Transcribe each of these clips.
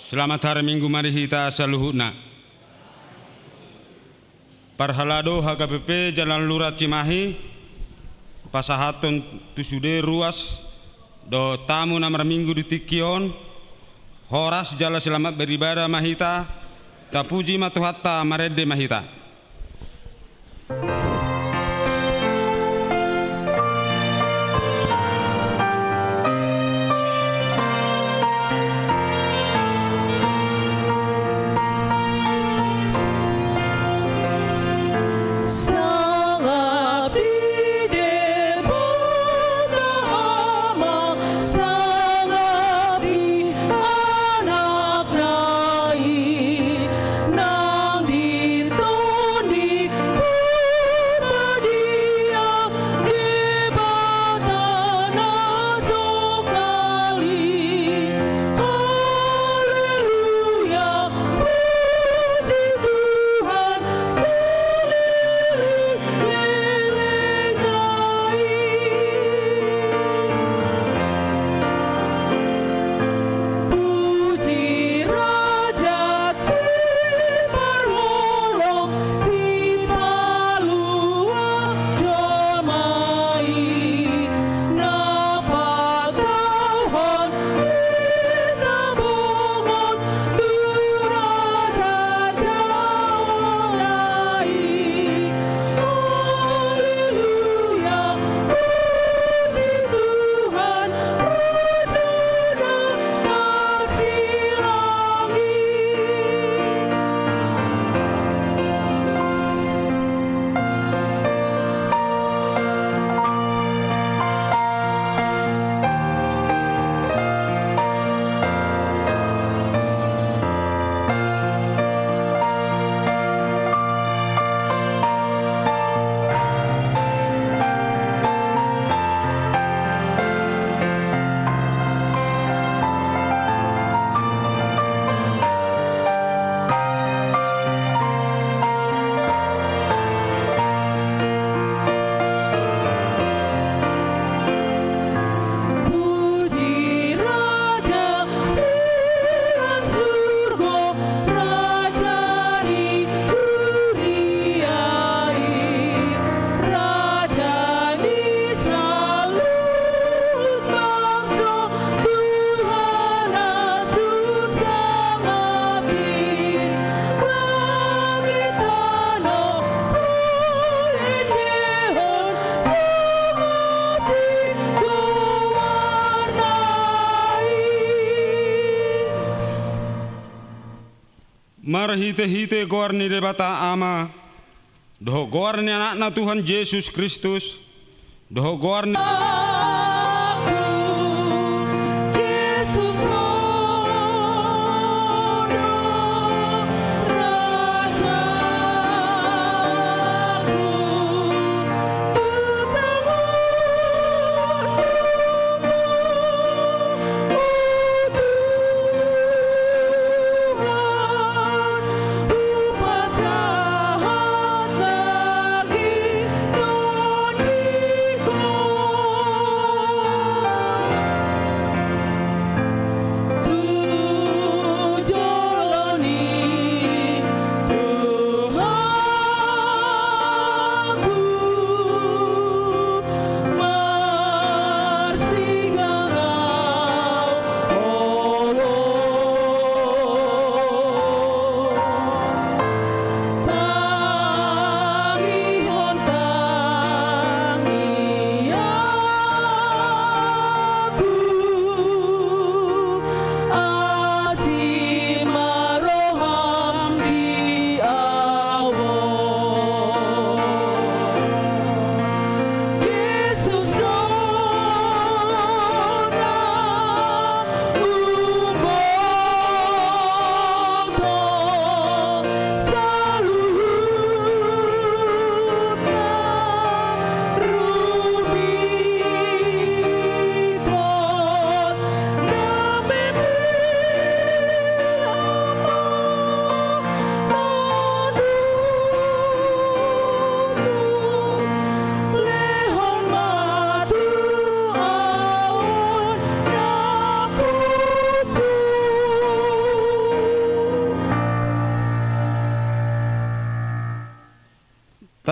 Selamat hari Minggu mari kita saluhuna. Parhalado HKPP Jalan Lurah Cimahi pasahaton tusude ruas do tamu namar minggu di Tikion horas jala selamat beribadah mahita tapuji matuhatta marede mahita. Marhite-hite gorni debata ama doh gorni anakna Tuhan Yesus Kristus doh gorni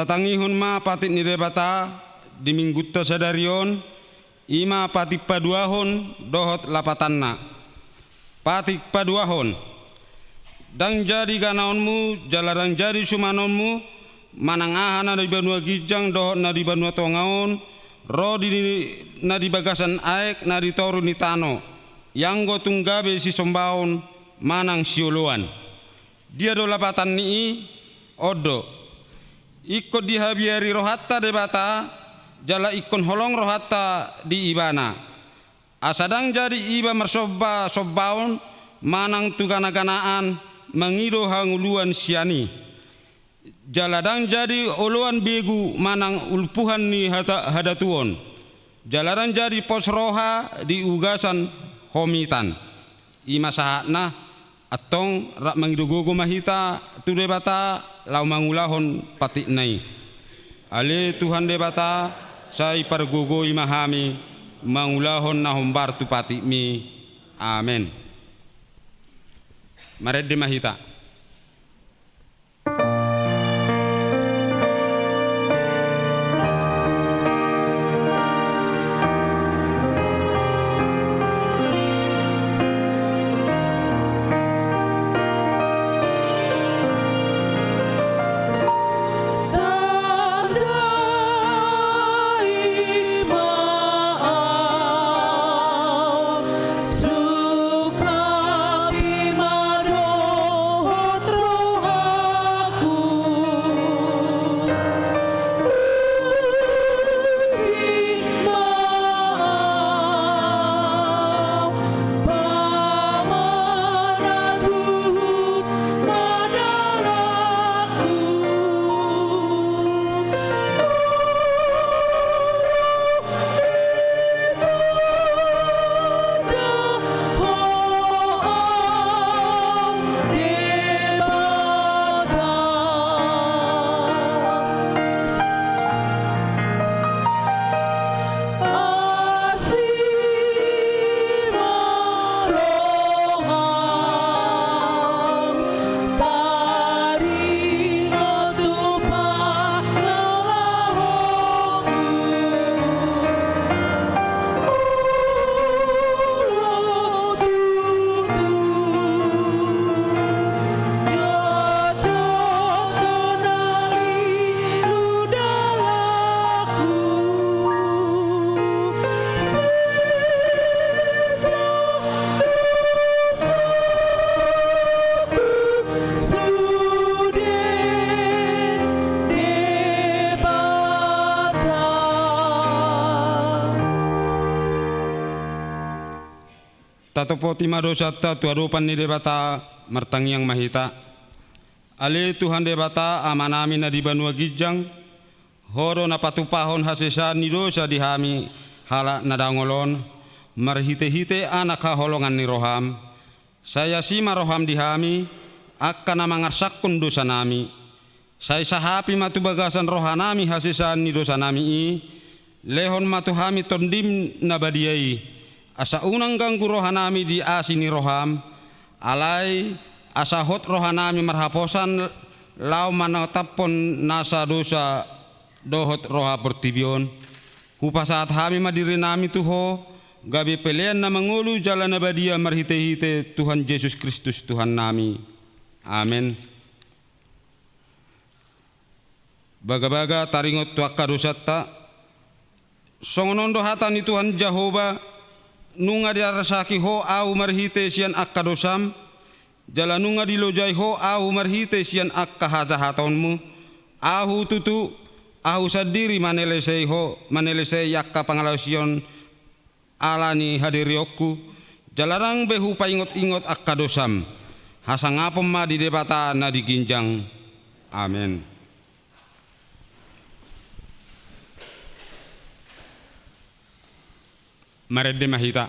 Tatangihon ma patit ni debata di minggutta sadarion ima patik paduahon dohot lapatanna. Patik paduahon dang jadi ganaonmu jalarang jadi sumanonmu manangahan na di banua gijang dohot na di banua tongaon ro di na di bagasan aek na di toru ni tano yang go tunggabe si sombaon manang siuluan dia do lapatan ni odo ikut dihabiari rohatta debata jala ikon holong rohatta di ibana asadang jadi iba mersoba sobbaon manang tugana-ganaan mangido hanguluan siani jaladang jadi uluan begu manang ulpuhan ni hadatuon jalaran jadi pos roha di ugasan homitan ima sahatna atong rak mangidugogo mahita tu debata lau mangulahon patik nai ale Tuhan debata sai pargogo imahami mangulahon na hombar tu patik mi amen mared de mahita Tatopo tima dosata tuarupan ni debata martang yang mahita. Ale Tuhan debata amanami na di banua gijang horo na patupahon hasesa ni dosa dihami hala na dangolon marhite-hite anak holongan ni roham. Saya sima roham dihami akan mangarsakun dosa nami. Saya sahapi matu bagasan rohanami hasesa ni dosa nami i lehon matu hami tondim na badiai. Asa unang ganggu rohanami di asini roham alai asa hot rohanami marhaposan lau manatapon nasa dosa dohot roha pertibion hupa saat hami madiri nami tuho gabi pelian na mangulu jalan abadia marhite-hite Tuhan Yesus Kristus Tuhan nami amen. Baga-baga taringot tuakka dosata songonondo hatani Tuhan Jehovah nunga diarasaki ho au marhite sian akka dosam jala nunga dilojai ho au marhite sian akka hajahatonmu ahu tutu ahu sadiri manelesei ho manelesei yakka pangalausion alani hadiriokku jalarang behu paingot-ingot akka dosam hasangapom ma di debata na diginjang amen. Maredde mahita.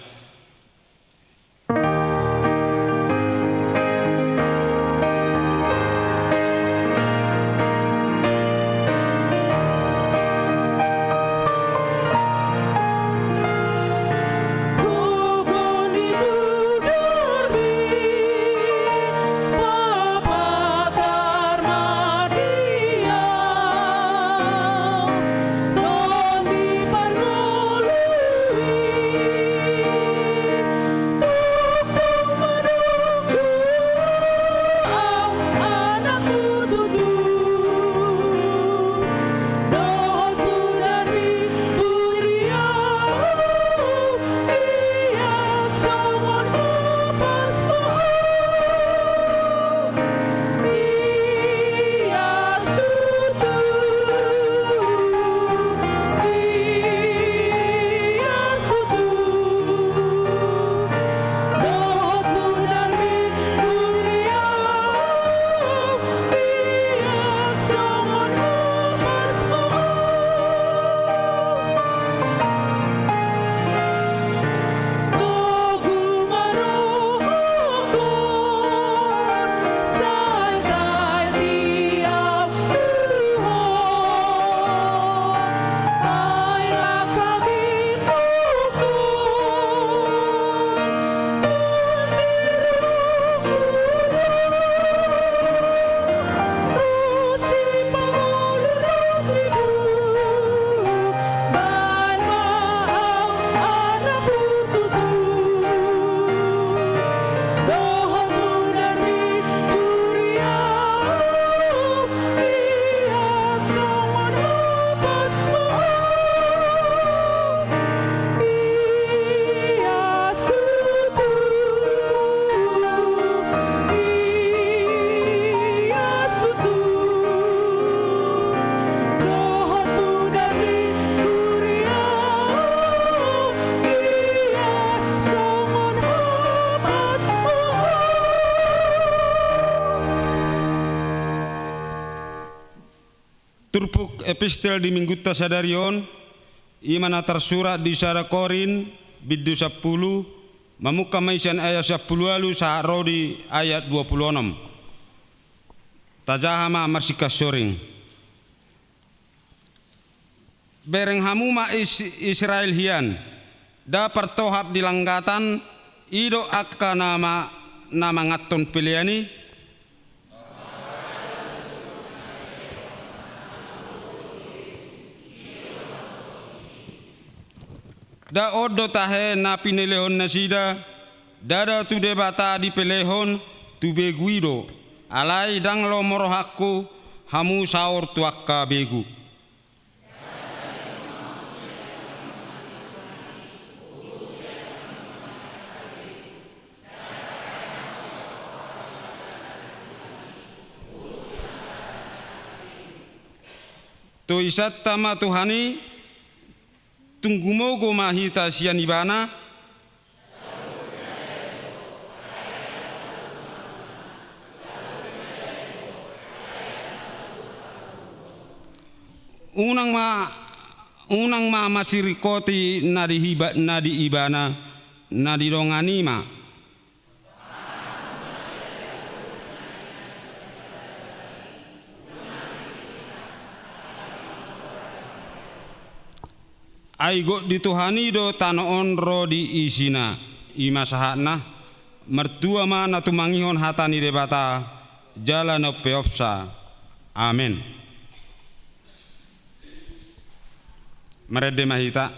turpuk epistel di mingguta sadarion imana tersurat di Sara Korin biddu 10 mamuka maisan ayat 10 lalu saharo di ayat 26 tajahama marsika soring bereng hamuma Israel hian da pertohap di langgatan ido akka nama ngaton piliani da odo tahe na pinelehon nasida dada tu debata di pelehon tu beguido alai dang lo morohaku hamu saur tuakka begu tu isat tama Tuhani tunggu mogo mahita sian ibana unang ma masirikoti nadi ibana nadi ronganima aigo dituhani do tanoon ro di isina ima sahana mertua mana tumangihon hatani debata jalan peopsa amin merede mahita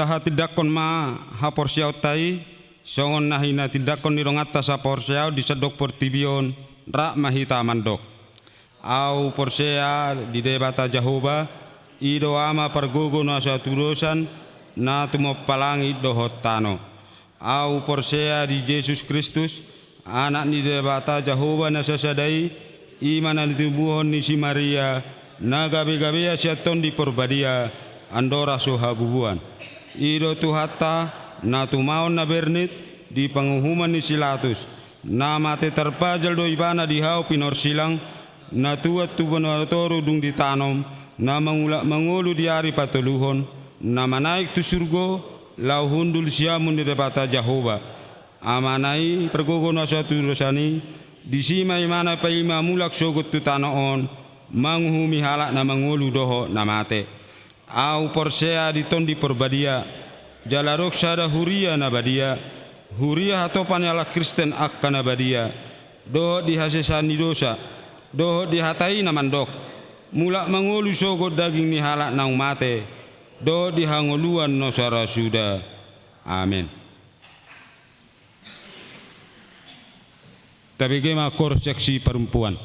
taha tidakon ma haporsiau tai songon nahina tidakon nirongata sa porsiau disedok portibion ra mahita mandok au porsea di debata Jahoba ido ama pergogo na saturosan na tumopalangi dohotano au porsea di Yesus Kristus anak ni debata Jahoba na sasadai imana ditubuhon ni si Maria na gabe-gabe siaton di porbadia andora sohabubuan ido tuhata na tumaon na bernit di penghuman ni Silatus na mate terpajal do ibana di hau pinor silang na tuat tu benatoru dung ditanom na mangulu di hari patuluhon na manaik tu surgo lau hundul siamun di debata Jahoba amanai pergogo na suatu dosani di sima imana pa ima mulak sogot tu tanoon manghumi halak na mangulu doho na mate au porsea ditondi porbadia jalarok sada huria na badia huria hatopan ala Kristen akka na badia doho dihasesani dosa doho dihatai na mandok mulak mangulu sogot daging ni halak na mate doho dihangoluan no sara suda amin. TBG Makor Seksi Perempuan.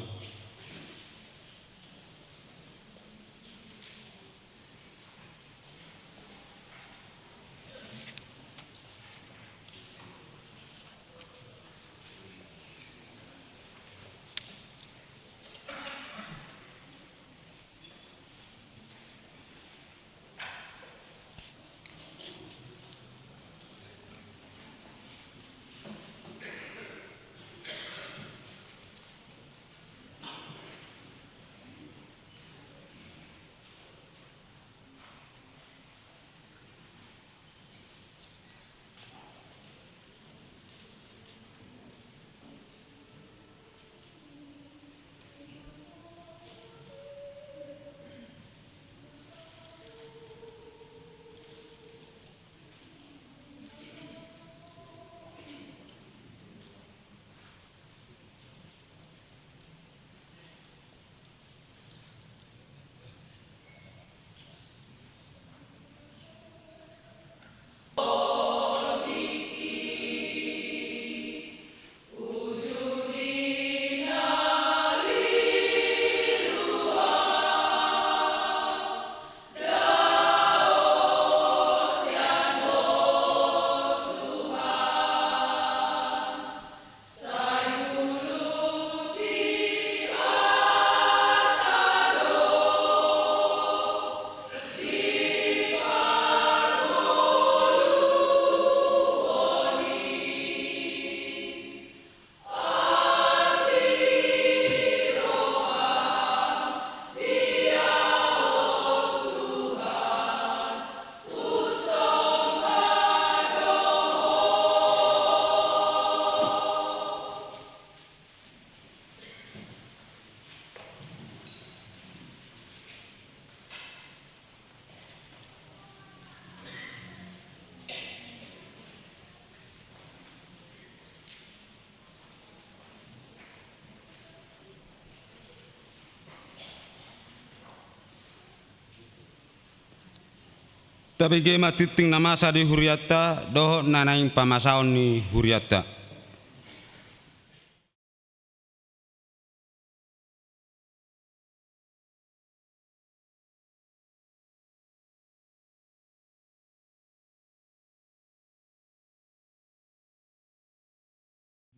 TBG Matiting Namasa di Huriata doho nanaing pamasaon ni Huriata.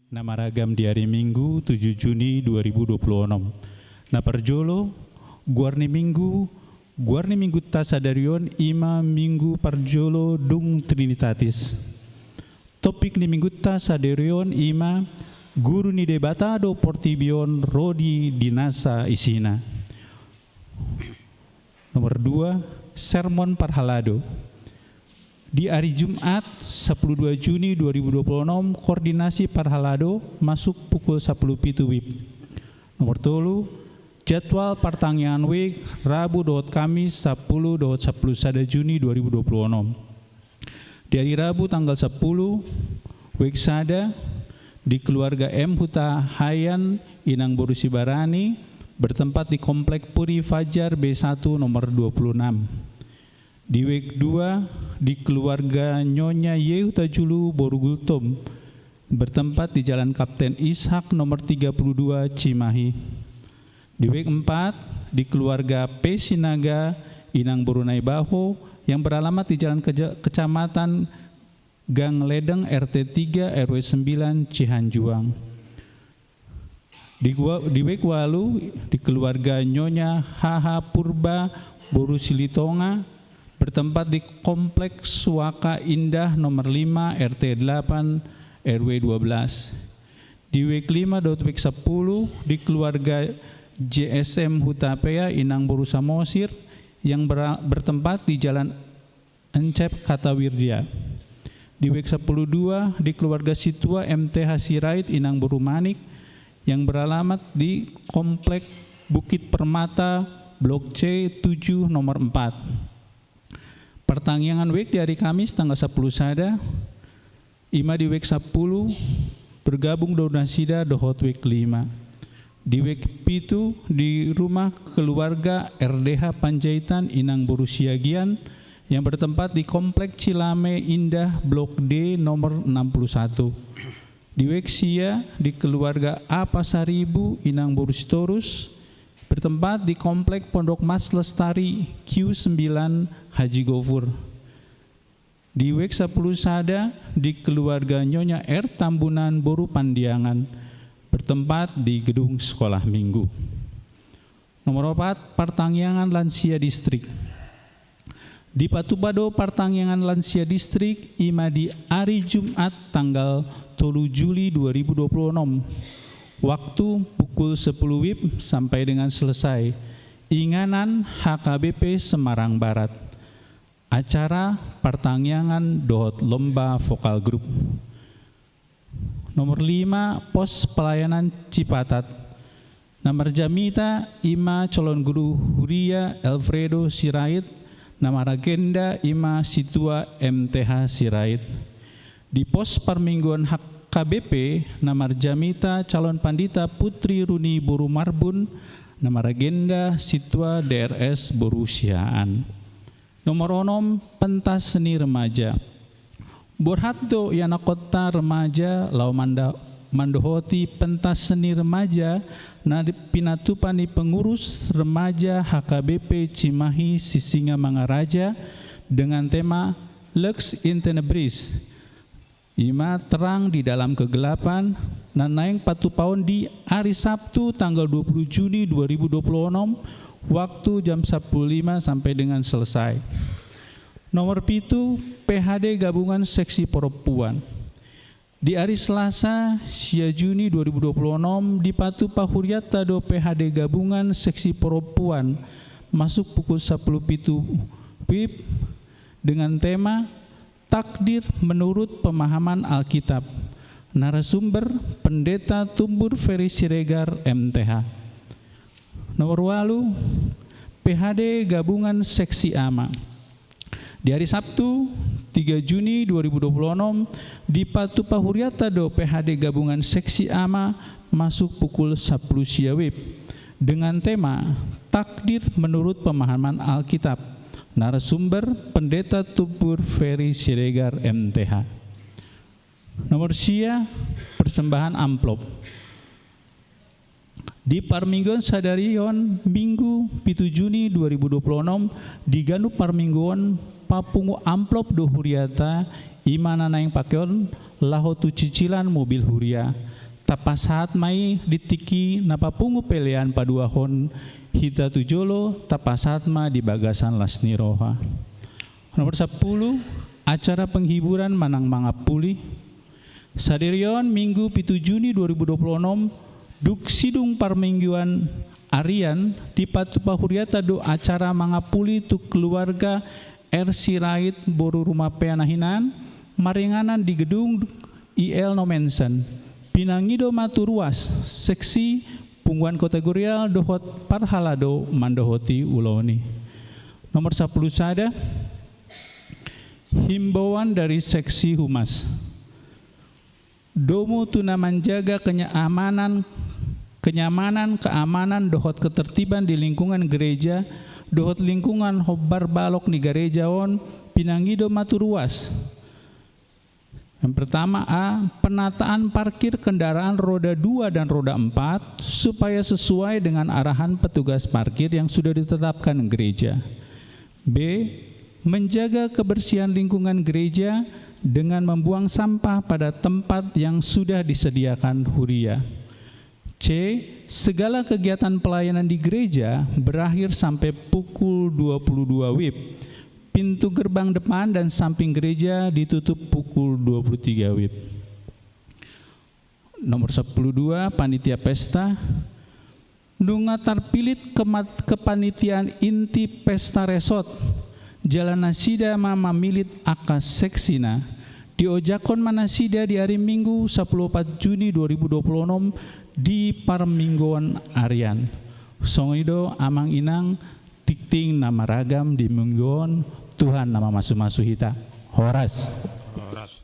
Nama ragam di hari Minggu 7 Juni 2026. Na parjolo guarni Minggu tasadarion ima Minggu parjolo dung Trinitatis. Topik ni Minggu tasadarion ima guru ni debatado portibion rodi dinasa isina. Nomor 2 sermon parhalado. Di hari Jumat 12 Juni 2026 koordinasi parhalado masuk pukul 10 WIB. Nomor 3 jadwal pertanyaan week Rabu dot Kamis 10 sada Juni 2026. Di hari Rabu tanggal 10 week sada di keluarga M Huta Hayan Inang Borusi Barani bertempat di Komplek Puri Fajar B1 nomor 26. Di week 2 di keluarga Nyonya Yehuta Julu Borugultom bertempat di Jalan Kapten Ishak nomor 32 Cimahi. Di week 4 di keluarga P Sinaga Inang Borunai Baho yang beralamat di Jalan Kecamatan Gang Ledeng RT 3 RW 9 Cihanjuang. Di week 8 di keluarga Nyonya HH Purba Borusilitonga bertempat di Kompleks Suaka Indah nomor 5 RT 8 RW 12. Di week 5 week 10 di keluarga JSM Hutapea Inang Boru Samosir yang bertempat di Jalan Encep Katawirja. Di week 10-2 di keluarga Situa MTH Sirait Inang Boru Manik yang beralamat di Komplek Bukit Permata Blok C 7 nomor 4. Pertanyaan week di hari Kamis tanggal 10 sada, ima di week 10 bergabung donasida dohot week 5. Di week 7 di rumah keluarga RDH Panjaitan Inang Boru Siagian yang bertempat di Komplek Cilame Indah Blok D nomor 61. Di Weksia di keluarga A Pasaribu Inang Borustorus, bertempat di Komplek Pondok Mas Lestari Q9 Haji Gofur. Di Wek 10 Sada di keluarga Nyonya R Tambunan Boru Pandiangan, bertempat di gedung sekolah minggu. Nomor 4, Partangyangan Lansia Distrik. Di Patupado Partangyangan Lansia Distrik ima di hari Jumat tanggal 3 Juli 2026. Waktu pukul 10 WIB sampai dengan selesai. Inganan HKBP Semarang Barat. Acara Partangyangan Dohot Lomba Vokal Grup. Nomor 5, Pos Pelayanan Cipatat. Nama Jamita Ima Calon Guru Huria Alfredo Sirait. Nama Agenda Ima Situa MTH Sirait. Di Pos Permingguan HKBP, nama Jamita Calon Pandita Putri Runi Boru Marbun. Nama Agenda Situa DRS Boru Siaan. Nomor 6, Pentas Seni Remaja. Borhatdo Yana Kota Remaja Lau Mandohoti Pentas Seni Remaja na pinatupani pengurus remaja HKBP Cimahi Sisinga Mangaraja dengan tema Lux in Tenebris. Ima terang di dalam kegelapan dan naik patupaun di hari Sabtu tanggal 20 Juni 2026 waktu jam 15 sampai dengan selesai. Nomor 7, PHD Gabungan Seksi Perempuan. Di hari Selasa, 10 Juni 2026 di Patu Pahuriata do PHD Gabungan Seksi Perempuan masuk pukul 10 WIB dengan tema Takdir Menurut Pemahaman Alkitab. Narasumber Pendeta Tumbur Ferry Siregar MTH. Nomor 8, PHD Gabungan Seksi AMA. Di hari Sabtu 3 Juni 2026 di Patu Pahuriata do PHD Gabungan Seksi AMA masuk pukul 10 WIB dengan tema Takdir Menurut Pemahaman Alkitab. Narasumber Pendeta Tumbur Ferry Siregar MTH. Nomor sia, persembahan amplop. Di Parmingguan Sadarion Minggu 7 Juni 2026 di Ganu Parmingguan papungu amplop do huriata imana naing pakeon lahotu cicilan mobil huria. Tapas saat mai ditiki napapungu pelean paduahon hita tujolo tapasatma di bagasan lasni roha. Nomor 10, acara penghiburan Manang Mangapuli. Saderion Minggu 7 Juni 2026 Duk Sidung Parmingguan Arian di Patu Pahuriata do acara Mangapuli tu keluarga R Sirait Boru Rumah Peanahinan maringanan di gedung IL Nomensen Pinangido Maturuas seksi Pungguan kategorial dohot parhalado mandohoti uloni. Nomor 10 sada, himbauan dari seksi humas. Domu tuna menjaga kenyamanan, keamanan dohot ketertiban di lingkungan gereja, dohot lingkungan hobar balok di gerejaon Pinangido Maturuas. Yang pertama A, penataan parkir kendaraan roda 2 dan roda 4 supaya sesuai dengan arahan petugas parkir yang sudah ditetapkan gereja. B, menjaga kebersihan lingkungan gereja dengan membuang sampah pada tempat yang sudah disediakan huria. C, segala kegiatan pelayanan di gereja berakhir sampai pukul 22 WIB. Pintu gerbang depan dan samping gereja ditutup pukul 23 WIB. Nomor 12, panitia pesta. Nunga tarpilit kepanitiaan inti pesta resort. Jalan nasida mama milit akas seksina. Diojakon manasida di hari Minggu 14 Juni 2026 di Parmingguan Arian. Songido amang inang tikting nama ragam di Mingguan Tuhan nama masu-masu hita. Horas. Horas.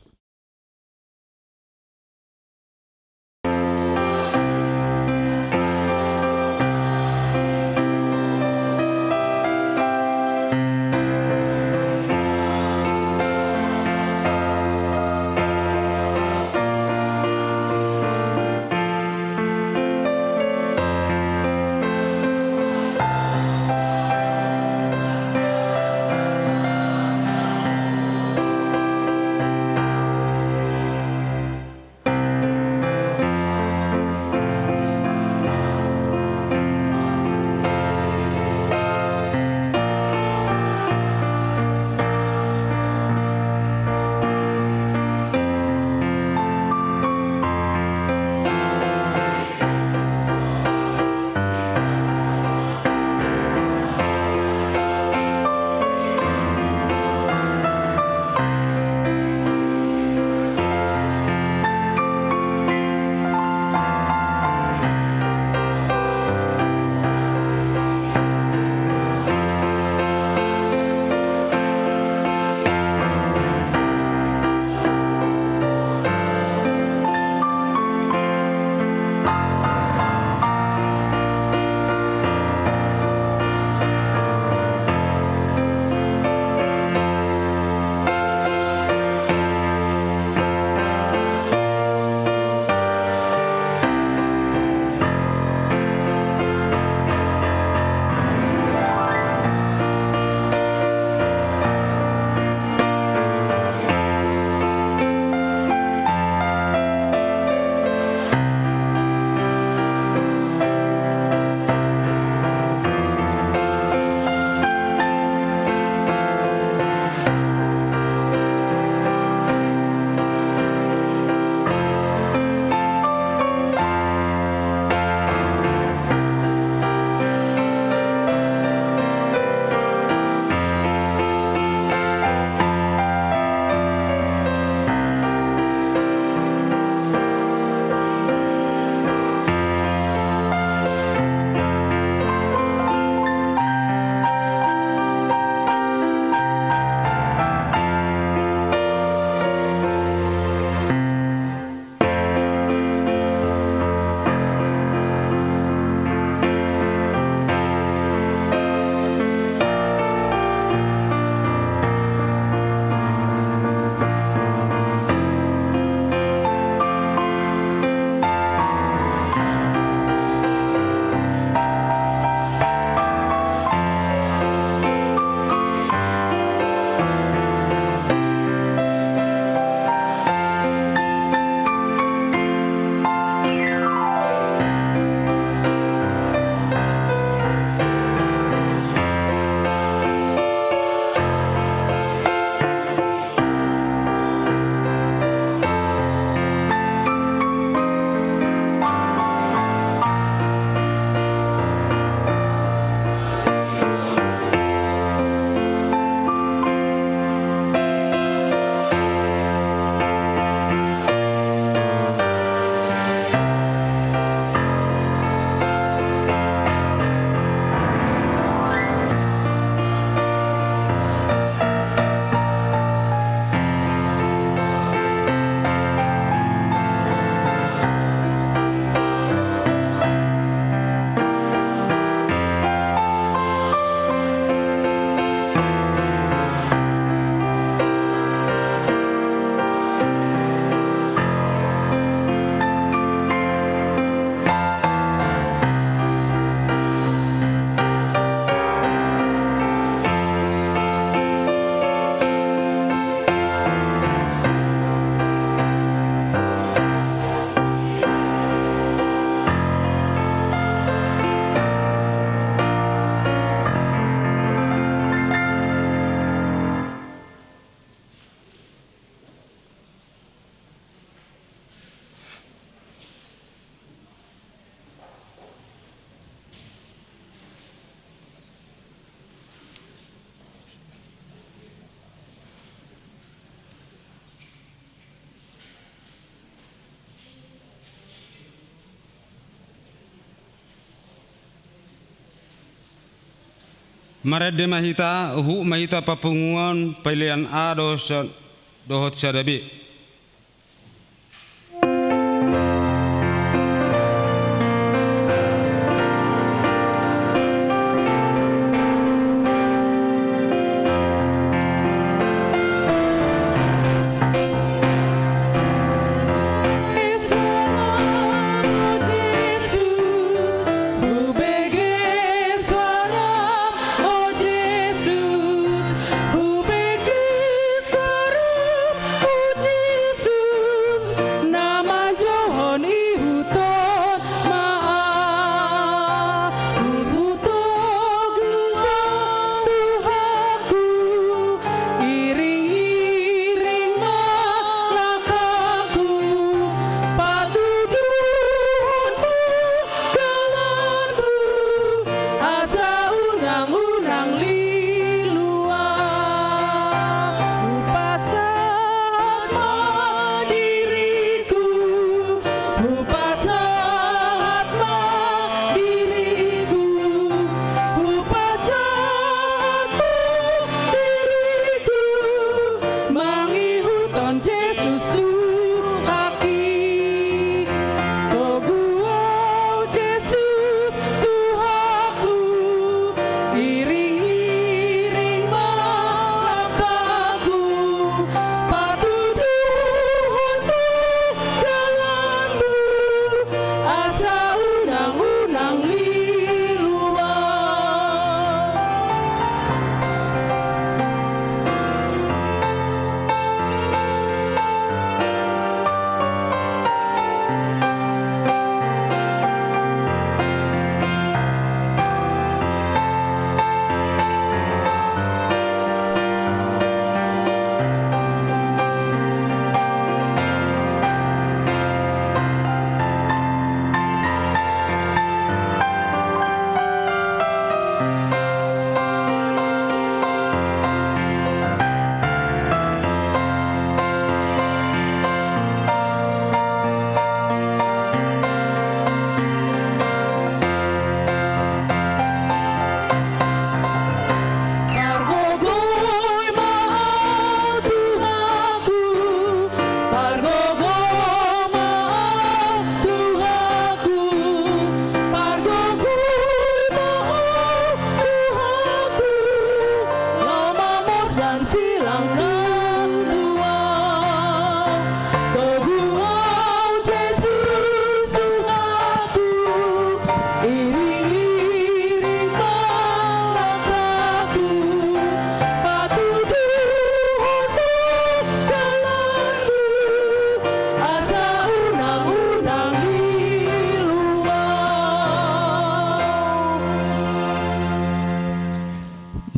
Marede mahita hu mahita papunguan pilihan A dohot sadabi.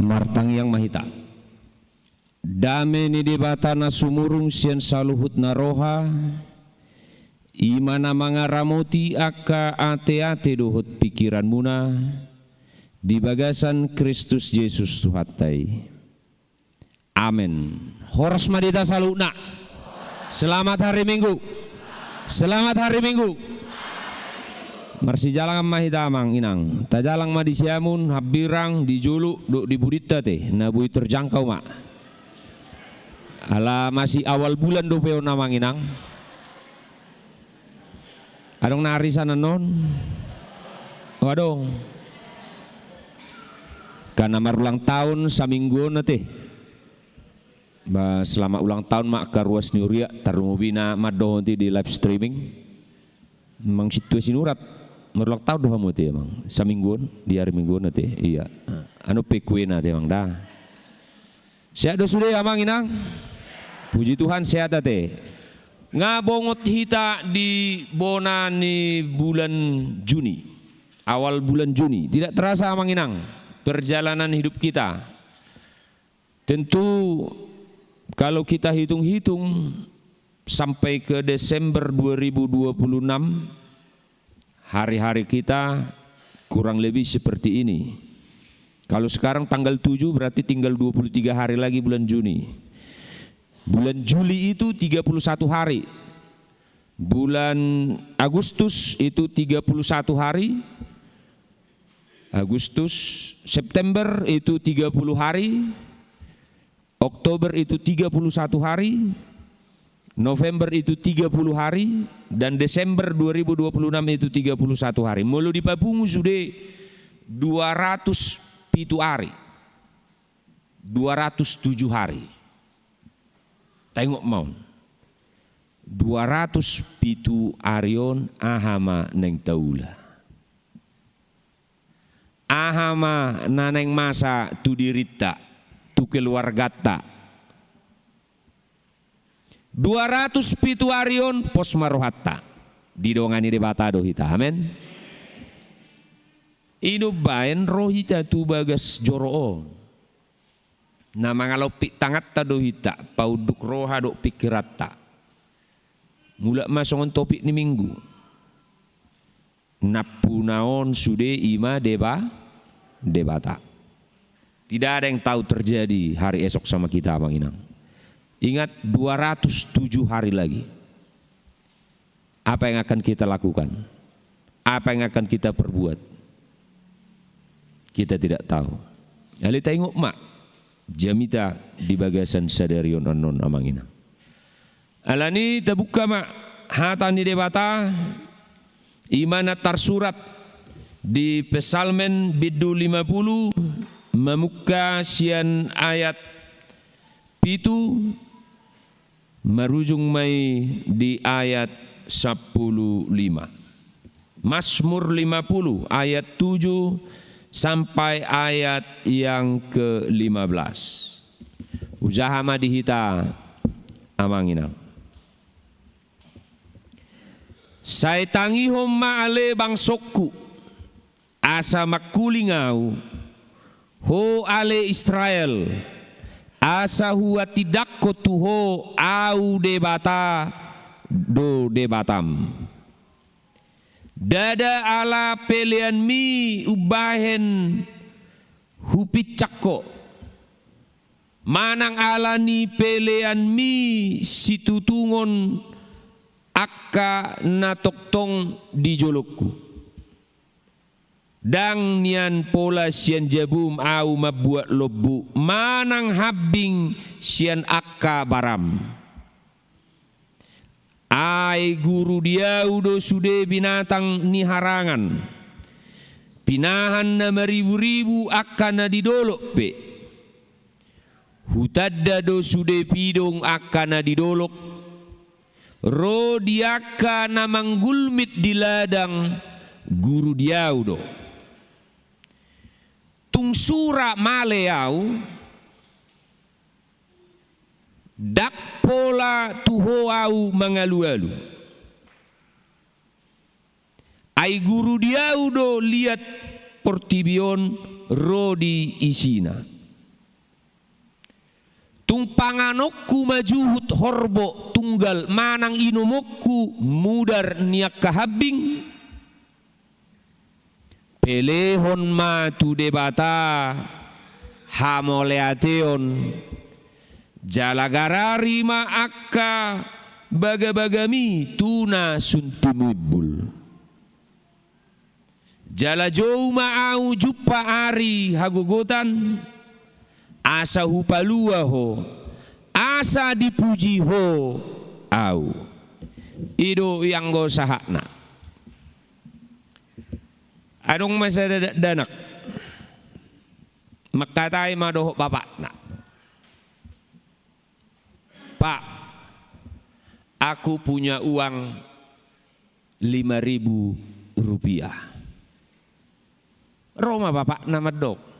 Martang yang mahita dame ni di batana sumurung sian saluhut naroha imana mangaramoti aka ate-ate dohot pikiran muna di bagasan Kristus Yesus Tuhatai. Amin. Horas madita saluna. Selamat hari Minggu. Selamat hari Minggu. Marsi jalang mahita amang inang. Tajalang ma di siamun habirang di julu do di budita teh nabui terjangkau mak. Ala masih awal bulan do peo namang inang. Adong narisan non. Wadong. Karena marulang tahun saminggu nate. Selama ulang tahun mak karuas niuria tarumubina madon di live streaming. Memang situasi nurat marulang tahun doa muti emang samingguan di hari mingguan nate. Iya. Anu pekue nate emang dah. Sehat do sudah amang inang. Puji Tuhan sehat ate. Ngabongot hita di bonani bulan Juni. Awal bulan Juni. Tidak terasa amang inang perjalanan hidup kita. Tentu kalau kita hitung-hitung sampai ke Desember 2026 hari-hari kita kurang lebih seperti ini. Kalau sekarang tanggal 7 berarti tinggal 23 hari lagi bulan Juni. Bulan Juli itu 31 hari. Bulan Agustus itu 31 hari. Agustus, September itu 30 hari, Oktober itu 31 hari, November itu 30 hari, dan Desember 2026 itu 31 hari. Mulu di Papua sudah 207 hari, 207 hari. Tengok mau 207 arion ahama neng taula. Ahama naneng masa tu dirita tu keluargata. 207 arion pos marohata didongani debata dohita. Amen. Ino baen rohita tu bagas joroon. Na mangalau pik tangat ta dohita pauduk roha dok pikirata. Mula masongon topik ni minggu. Napunaon sude ima debata. Tidak ada yang tahu terjadi hari esok sama kita Bang Inang. Ingat 207 hari lagi. Apa yang akan kita lakukan? Apa yang akan kita perbuat? Kita tidak tahu. Ali tengok mak jamita di bagasan sadarion anon Amang Inang. Alani terbuka mak hatan di debata imana tersurat di Pesalmen bidu 50 memuka sian ayat pitu merujung mai di ayat 15. Mazmur 50 ayat 7 sampai ayat yang ke-15. Usaha madihita Amang Inang. Saya tangihom maale bangsokku asa makulingau ho ale Israel asa huwa tidakko tuho au debata do debatam dada ala pelian mi ubahen hupicakko manang alani pelian mi situtungon akka natoktong di jolokku dang nian pola sian jabum au mabuat lobu manang habing sian akka baram ai guru dia udo sude binatang ni harangan pinahan na maribu-ribu akka na didolok pe hutadda do sude pidong akka na didolok rodiaka na manggulmit di ladang guru diaudo tungsura maleau dak pola tuhoau mangalu-alu ai guru diaudo lihat portibion rodi isina tungpanganokku majuhut horbo tunggal manang inumokku mudar niak kahabing pelehon matu debata hamoleateon jalagarari ma akka baga-bagami tuna suntumibul jala jauh maau juppa ari hagogotan asa hupalua ho asa dipuji ho au ido yang go sahakna adong masa danak makatai madoh bapakna Pak aku punya uang 5.000 rupiah Roma bapak nama dok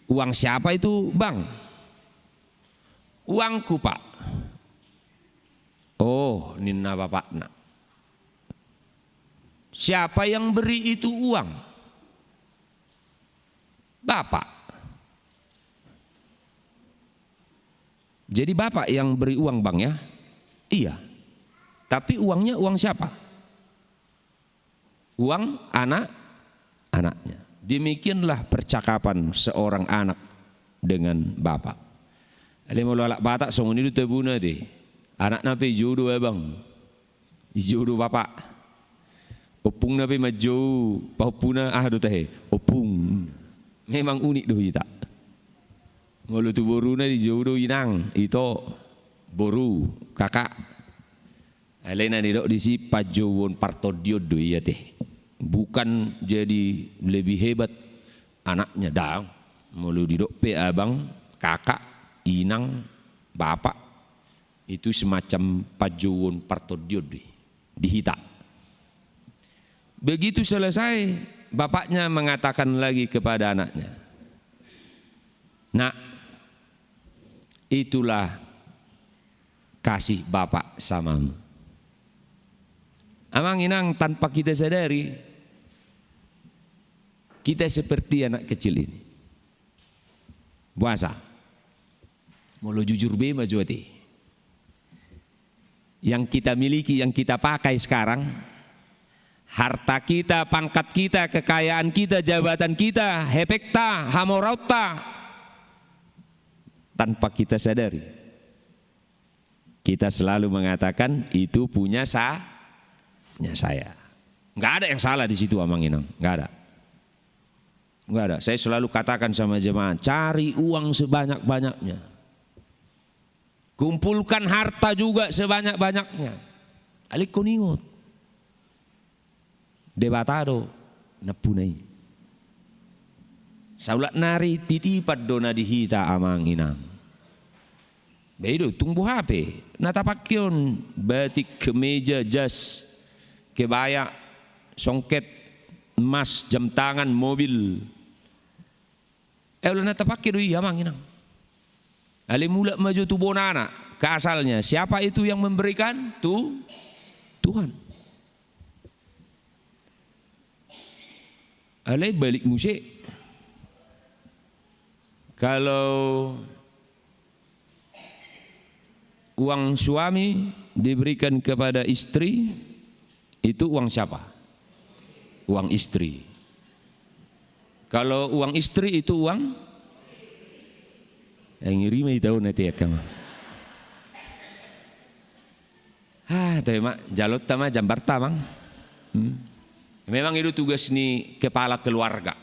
uang siapa itu bang? Uangku pak. Oh nina bapak nak. Siapa yang beri itu uang? Bapak. Jadi bapak yang beri uang bang ya? Iya. Tapi uangnya uang siapa? Uang anak-anaknya. Demikianlah percakapan seorang anak dengan bapak. Ale mau lalak batak songon itu tebuna deh. Anak nape jodoh bang. Jodoh bapak. Opung na pe majo, pahupuna do teh. Opung. Memang unik doh ita. Mulu tu boru na di jauh do inang, itu boru kakak. Alena ni dok di si pajowon partodio do iya teh. Bukan jadi lebih hebat anaknya dah. Mulu di dok pe abang, kakak, inang, bapak. Itu semacam pajowon partodio di hita. Begitu selesai, bapaknya mengatakan lagi kepada anaknya, "Nak, itulah kasih bapak samamu." Amang inang tanpa kita sadari, kita seperti anak kecil ini. Puasa. Mulu jujur be majuati. Yang kita miliki, yang kita pakai sekarang, harta kita, pangkat kita, kekayaan kita, jabatan kita, hepekta, hamorauta, tanpa kita sadari. Kita selalu mengatakan itu punya saya. Nggak ada yang salah di situ Amang Inang, nggak ada. Nggak ada. Saya selalu katakan sama jemaah, cari uang sebanyak-banyaknya. Kumpulkan harta juga sebanyak-banyaknya. Alik kuningot. Debatado napunai. Saulat nari titipat dona dihita Amang Inang. Begitu tunggu HP. Natapakyon batik kemeja jas kebaya songket emas jam tangan mobil. Ulah natapakyo doi Amang Inang. Ali mula maju tu bonana ke asalnya. Siapa itu yang memberikan? Tuhan. Alai balik musik. Kalau uang suami diberikan kepada istri, itu uang siapa? Uang istri. Kalau uang istri itu uang yang ngiri mah tahu nanti ya kamu. Tapi mak jalot tama jambar tamang. Memang itu tugas nih kepala keluarga.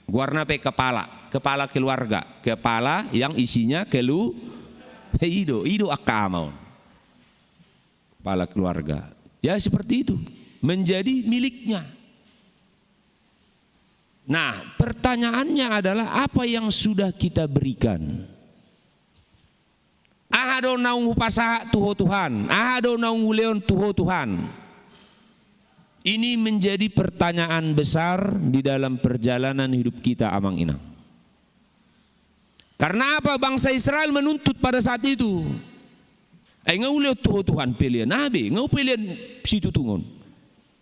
Guarna pe kepala keluarga, kepala yang isinya ido akamau. Kepala keluarga. Ya seperti itu, menjadi miliknya. Nah, pertanyaannya adalah apa yang sudah kita berikan? Ahado naung upasaha tuho Tuhan, ahado naung uleon tuho Tuhan. Ini menjadi pertanyaan besar di dalam perjalanan hidup kita Amang Inang. Karena apa bangsa Israel menuntut pada saat itu? Ngau lihat Tuhan pilihan nabi, ngau pilihan situ tungun.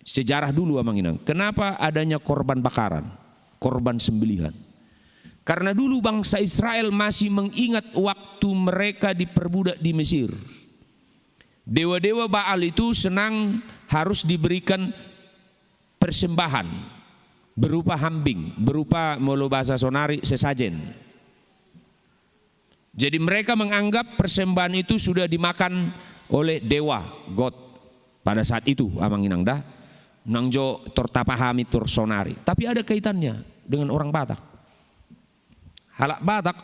Sejarah dulu Amang Inang. Kenapa adanya korban bakaran, korban sembelihan? Karena dulu bangsa Israel masih mengingat waktu mereka diperbudak di Mesir. Dewa-dewa Baal itu senang harus diberikan persembahan berupa hambing, berupa molo bahasa sonari sesajen. Jadi mereka menganggap persembahan itu sudah dimakan oleh dewa God pada saat itu Amang Inang dah nangjo tortapahami tor sonari. Tapi ada kaitannya dengan orang Batak. Halak Batak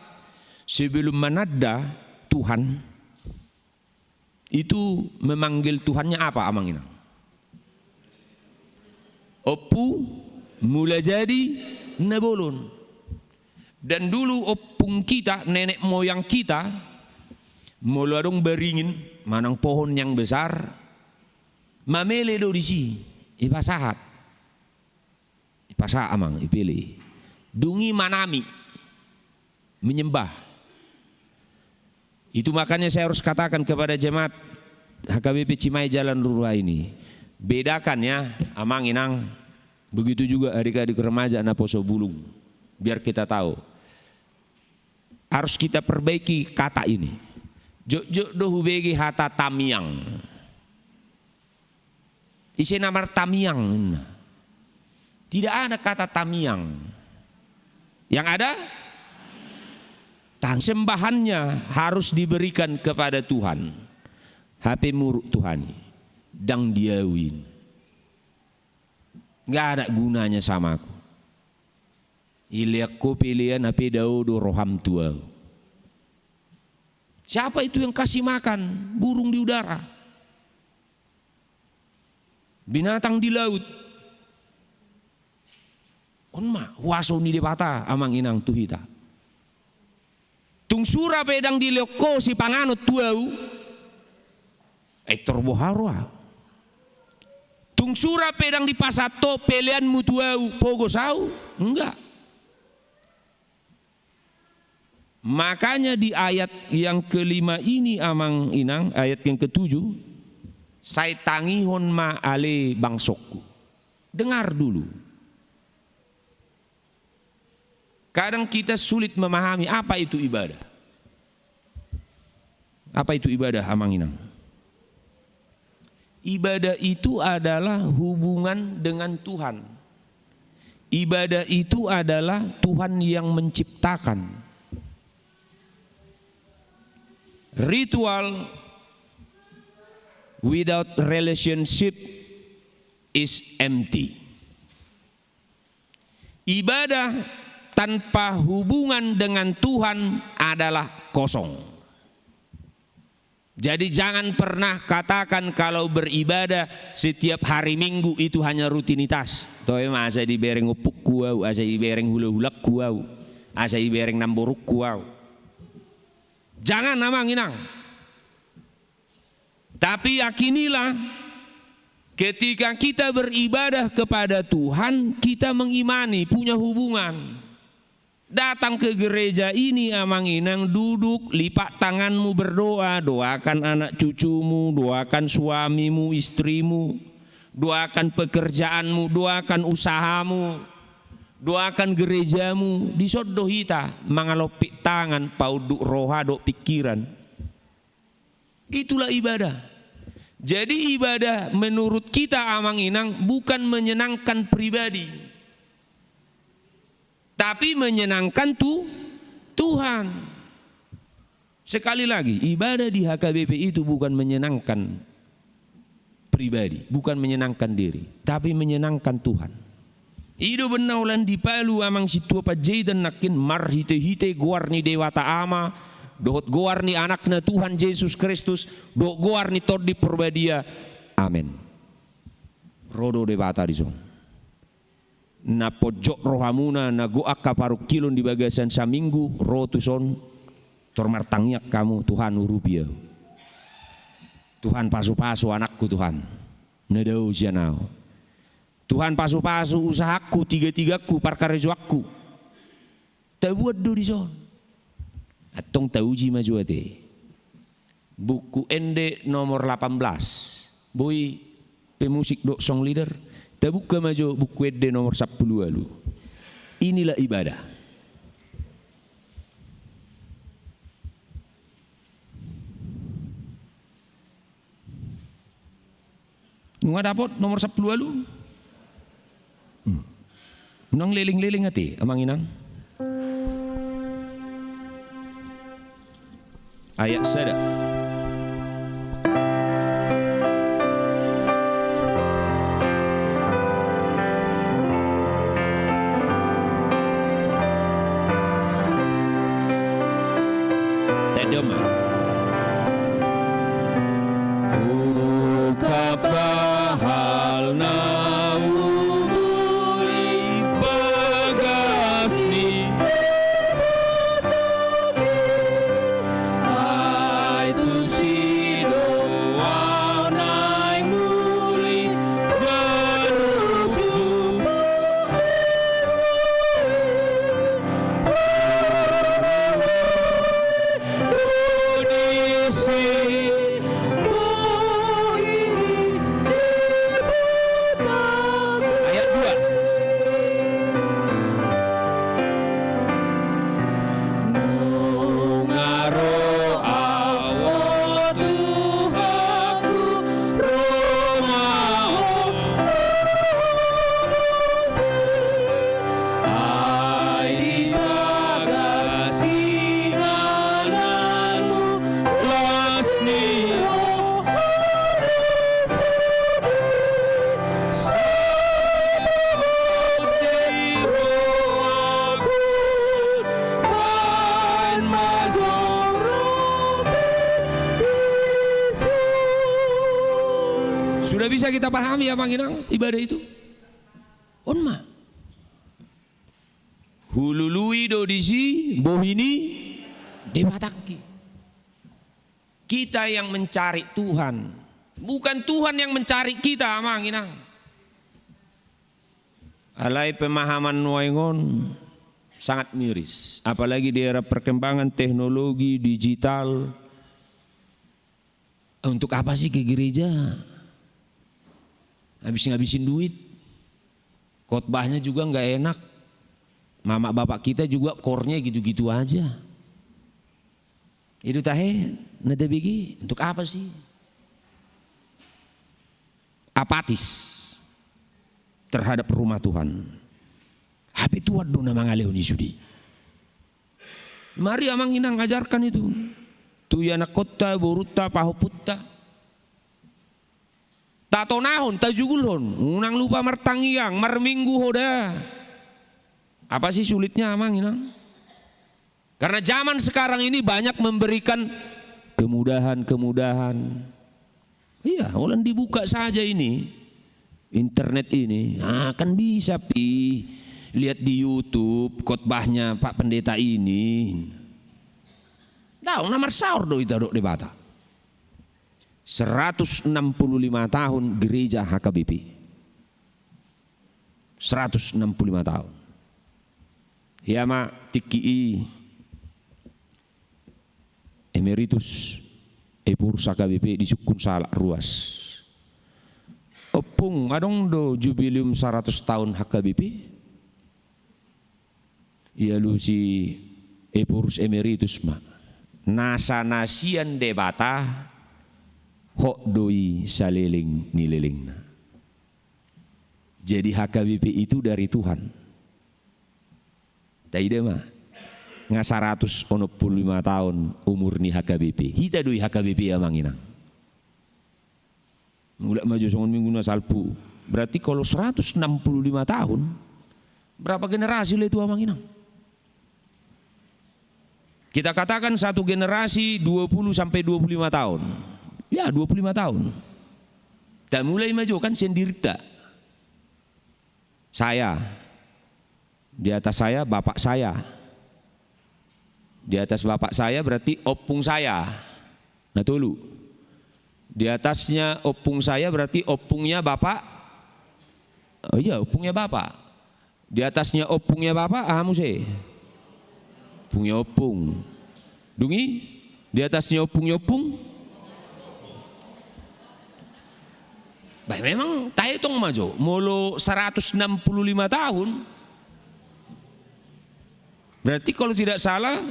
sebelum menada Tuhan itu memanggil Tuhannya apa Amang Inang? Opu mula jadi nabolon. Dan dulu opung kita, nenek moyang kita, mula dong beringin, manang pohon yang besar, mamele do disi, ipasahat, ipasa Amang, ipilih, dungi manami, menyembah. Itu makanya saya harus katakan kepada jemaat HKBP Cimahi Jalan Rurua ini, bedakan ya Amang Inang, begitu juga adik-adik remaja anak Poso Bulung, biar kita tahu. Harus kita perbaiki kata ini. Jok dohu begi hata tamiang. Isi nama tamiang. Tidak ada kata tamiang. Yang ada sembahannya harus diberikan kepada Tuhan. HP muruk Tuhan. Dang diawin. nggak ada gunanya sama aku. Iliak ko pilihan api daudo roham tua. Siapa itu yang kasih makan burung di udara, binatang di laut? Onma waso ni depata amang inang tuhita. Tung sura pedang di leko si panganut tuau. Ektor boharwa. Tung sura pedang di pasato pelian mutuau pogo sau? Enggak. Makanya di ayat yang kelima ini amang inang, ayat yang ketujuh, saya tangihon ma ale bangsokku. Dengar dulu. Kadang kita sulit memahami apa itu ibadah. Apa itu ibadah amang inang? Ibadah itu adalah hubungan dengan Tuhan. Ibadah itu adalah Tuhan yang menciptakan. Ritual without relationship is empty. Ibadah tanpa hubungan dengan Tuhan adalah kosong. Jadi jangan pernah katakan kalau beribadah setiap hari Minggu itu hanya rutinitas. Toh masa di bereng upuk kuau, asa di bereng hula-hulak kuau, asa di bereng namboruk kuau. Jangan amang inang. Tapi yakinilah ketika kita beribadah kepada Tuhan, kita mengimani, punya hubungan. Datang ke gereja ini amang inang, duduk, lipat tanganmu berdoa, doakan anak cucumu, doakan suamimu, istrimu, doakan pekerjaanmu, doakan usahamu, doakan gerejamu. Disodohita mangalopik tangan pauduk roha dok pikiran. Itulah ibadah. Jadi ibadah menurut kita amang inang bukan menyenangkan pribadi, tapi menyenangkan Tuhan. Sekali lagi, ibadah di HKBP itu bukan menyenangkan pribadi, bukan menyenangkan diri, tapi menyenangkan Tuhan. Ido benaulan di Palu amang situa pajaitan nakin marhite-hite guarni dewata ama, dohot guarni anakna Tuhan Yesus Kristus, dohot guarni tordi perbadia. Amin. Rodo dewata dison. Na pojok rohamuna na goak kaparuk kilon di bagasan saminggu rotuson tormartangyak kamu Tuhan urupia. Tuhan pasu-pasu anakku Tuhan. Nadau janau. Tuhan pasu-pasu usahaku tiga-tigaku parkarejuakku. Tabuat do dison. Atong tauji majuate. Buku ende nomor 18. Boy pemusik dok song leader. Tabuka maju buku ende nomor 10 lalu. Inilah ibadah. Nggak dapat nomor 10 lalu. Nang liling-liling ati amang inang. Ayat sada. Tedema. Kapahal na Sudah bisa kita pahami ya manginang ibadah itu? Onma. Hulului do disi bohini debataki. Kita yang mencari Tuhan, bukan Tuhan yang mencari kita manginang. Alai pemahaman nuaingon sangat miris, apalagi di era perkembangan teknologi digital. Untuk apa sih ke gereja? Habis-ngabisin duit, khotbahnya juga nggak enak, mama bapak kita juga kornya gitu-gitu aja. Itu tahe nada bigi untuk apa sih? Apatis terhadap rumah Tuhan. Hape tuat dona mangalehoni sudi. Mari amang inang ajarkan itu. Tuyana kota boruta pahoputta. Tatonahon tajugulhon, unang lupa martangiang, marminggu hoda. Apa sih sulitnya amang inang? Karena zaman sekarang ini banyak memberikan kemudahan-kemudahan. Iya, ulang dibuka saja ini. Internet ini, kan bisa lihat di YouTube khotbahnya Pak Pendeta ini. Tahu nomor sahur do itu do debata. 165 tahun gereja HKBP. 165 tahun. Ya ma TKI Emeritus Epurus HKBP di Sukun Salak Ruas. Opung adong do jubileum 100 tahun HKBP. Ia lu si Epurus Emeritus ma. Nasa nasian debata hok doi saliling nililing. Jadi HKBP itu dari Tuhan. Tidak mah nga 165 tahun umur ni HKBP. Hita doi HKBP ya manginang. Mulai maju songon minggu na salpu. Berarti kalau 165 tahun, berapa generasi itu manginang? Kita katakan satu generasi 20 sampai 25 tahun. Ya 25 tahun. Dan mulai maju kan sendiri tak. Saya. Di atas saya bapak saya. Di atas bapak saya berarti opung saya. Nah dulu. Di atasnya opung saya berarti opungnya bapak. Oh iya opungnya bapak. Di atasnya opungnya bapak muse. Opungnya opung. Dungi di atasnya opungnya opung. Baik memang tayo tong maju. Mulu 165 tahun. Berarti kalau tidak salah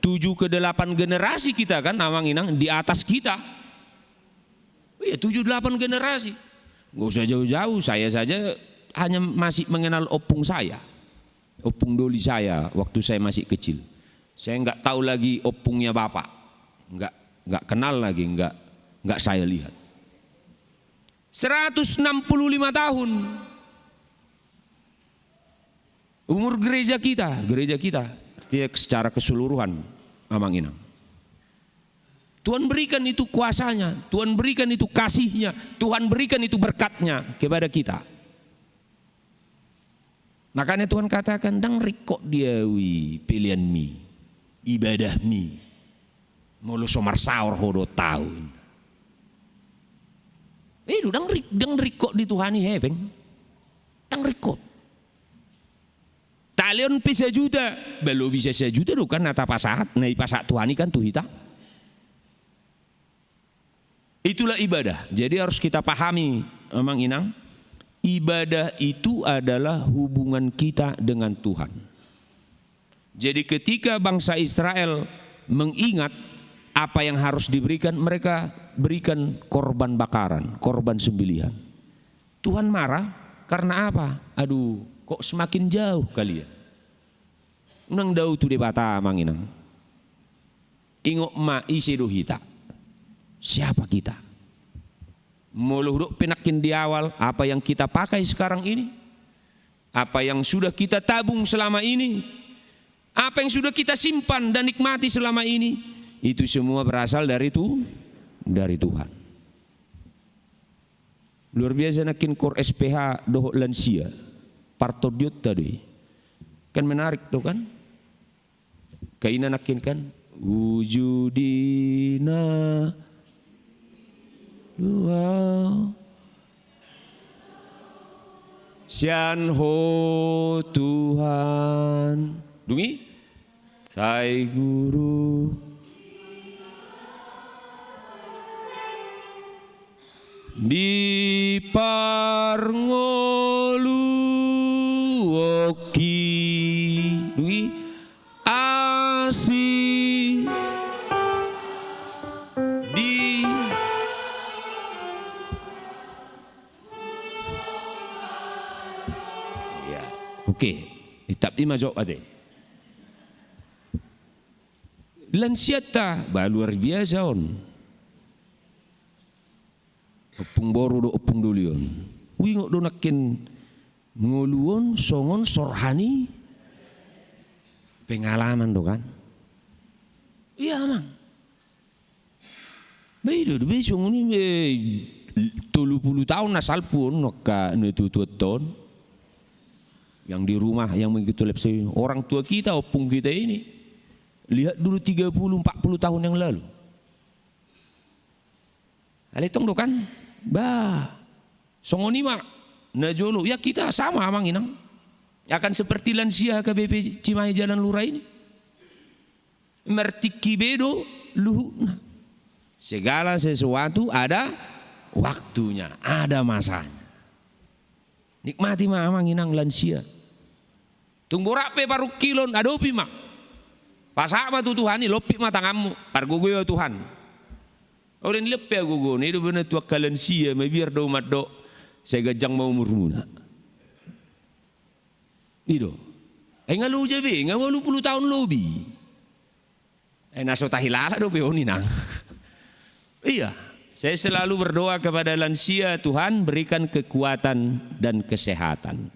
7 ke 8 generasi kita kan amang inang di atas kita. Iya 7-8 generasi. Gak usah jauh-jauh, saya saja hanya masih mengenal opung saya. Opung doli saya waktu saya masih kecil. Saya nggak tahu lagi opungnya bapak. Nggak kenal lagi, nggak saya lihat. 165 tahun. Umur gereja kita artinya secara keseluruhan amang inang. Tuhan berikan itu kuasanya, Tuhan berikan itu kasihnya, Tuhan berikan itu berkatnya kepada kita. Makanya Tuhan katakan, dang rikok diawi pilihan mi, ibadah mi, mulu somar saur hodo tahun. Dang rikok di Tuhani hepeng, dang rikok. Talion bisa juta, belum bisa sejuta do kan nata pasahat, nai pasahat Tuhani kan tuhita. Itulah ibadah. Jadi harus kita pahami, Amang Inang, ibadah itu adalah hubungan kita dengan Tuhan. Jadi ketika bangsa Israel mengingat apa yang harus diberikan, mereka berikan korban bakaran, korban sembelihan. Tuhan marah karena apa? Aduh, kok semakin jauh kalian. Unang daw tu debata Amang Inang. Ingok ma isi dohita. Siapa kita? Muluh penakin di awal apa yang kita pakai sekarang ini, apa yang sudah kita tabung selama ini, apa yang sudah kita simpan dan nikmati selama ini, itu semua berasal dari Tuhan. Luar biasa nakin kor SPH doh lansia. Partodiot tadi. Kan menarik tuh kan? Kaina nakin kan? Wujudina dua Sian ho Tuhan dungi Sai Guru di parngolu oki dungi asi di ya oke tapi majok ade lansiata ba luar biasa on opung boru do opung dulion wingok do nakin ngoluon songon sorhani pengalaman do kan iya mang beido do besong ini 30 tahun asal pun ka netutuat ton yang di rumah yang begitu lepse orang tua kita opung kita ini lihat dulu 30-40 tahun yang lalu aletong do kan bah songoni mak najolo ya kita sama amang inang akan seperti lansia KBP Cimahi Jalan Lurah ini mertiki bedo luhuna segala sesuatu ada waktunya ada masanya nikmati mah amang inang lansia tunggu rape paru kilon adopi mak pasak mah tu Tuhan ini lopi mah tanganmu pargugu ya Tuhan orang lepe gugu ni do bener tua lansia mah biar do mat do saya gajang mau umurmu nak Ido, ngalu jabe, ngalu 10 tahun lebih. Naso tahilala do peoni nang. Iya, saya selalu berdoa kepada lansia Tuhan berikan kekuatan dan kesehatan.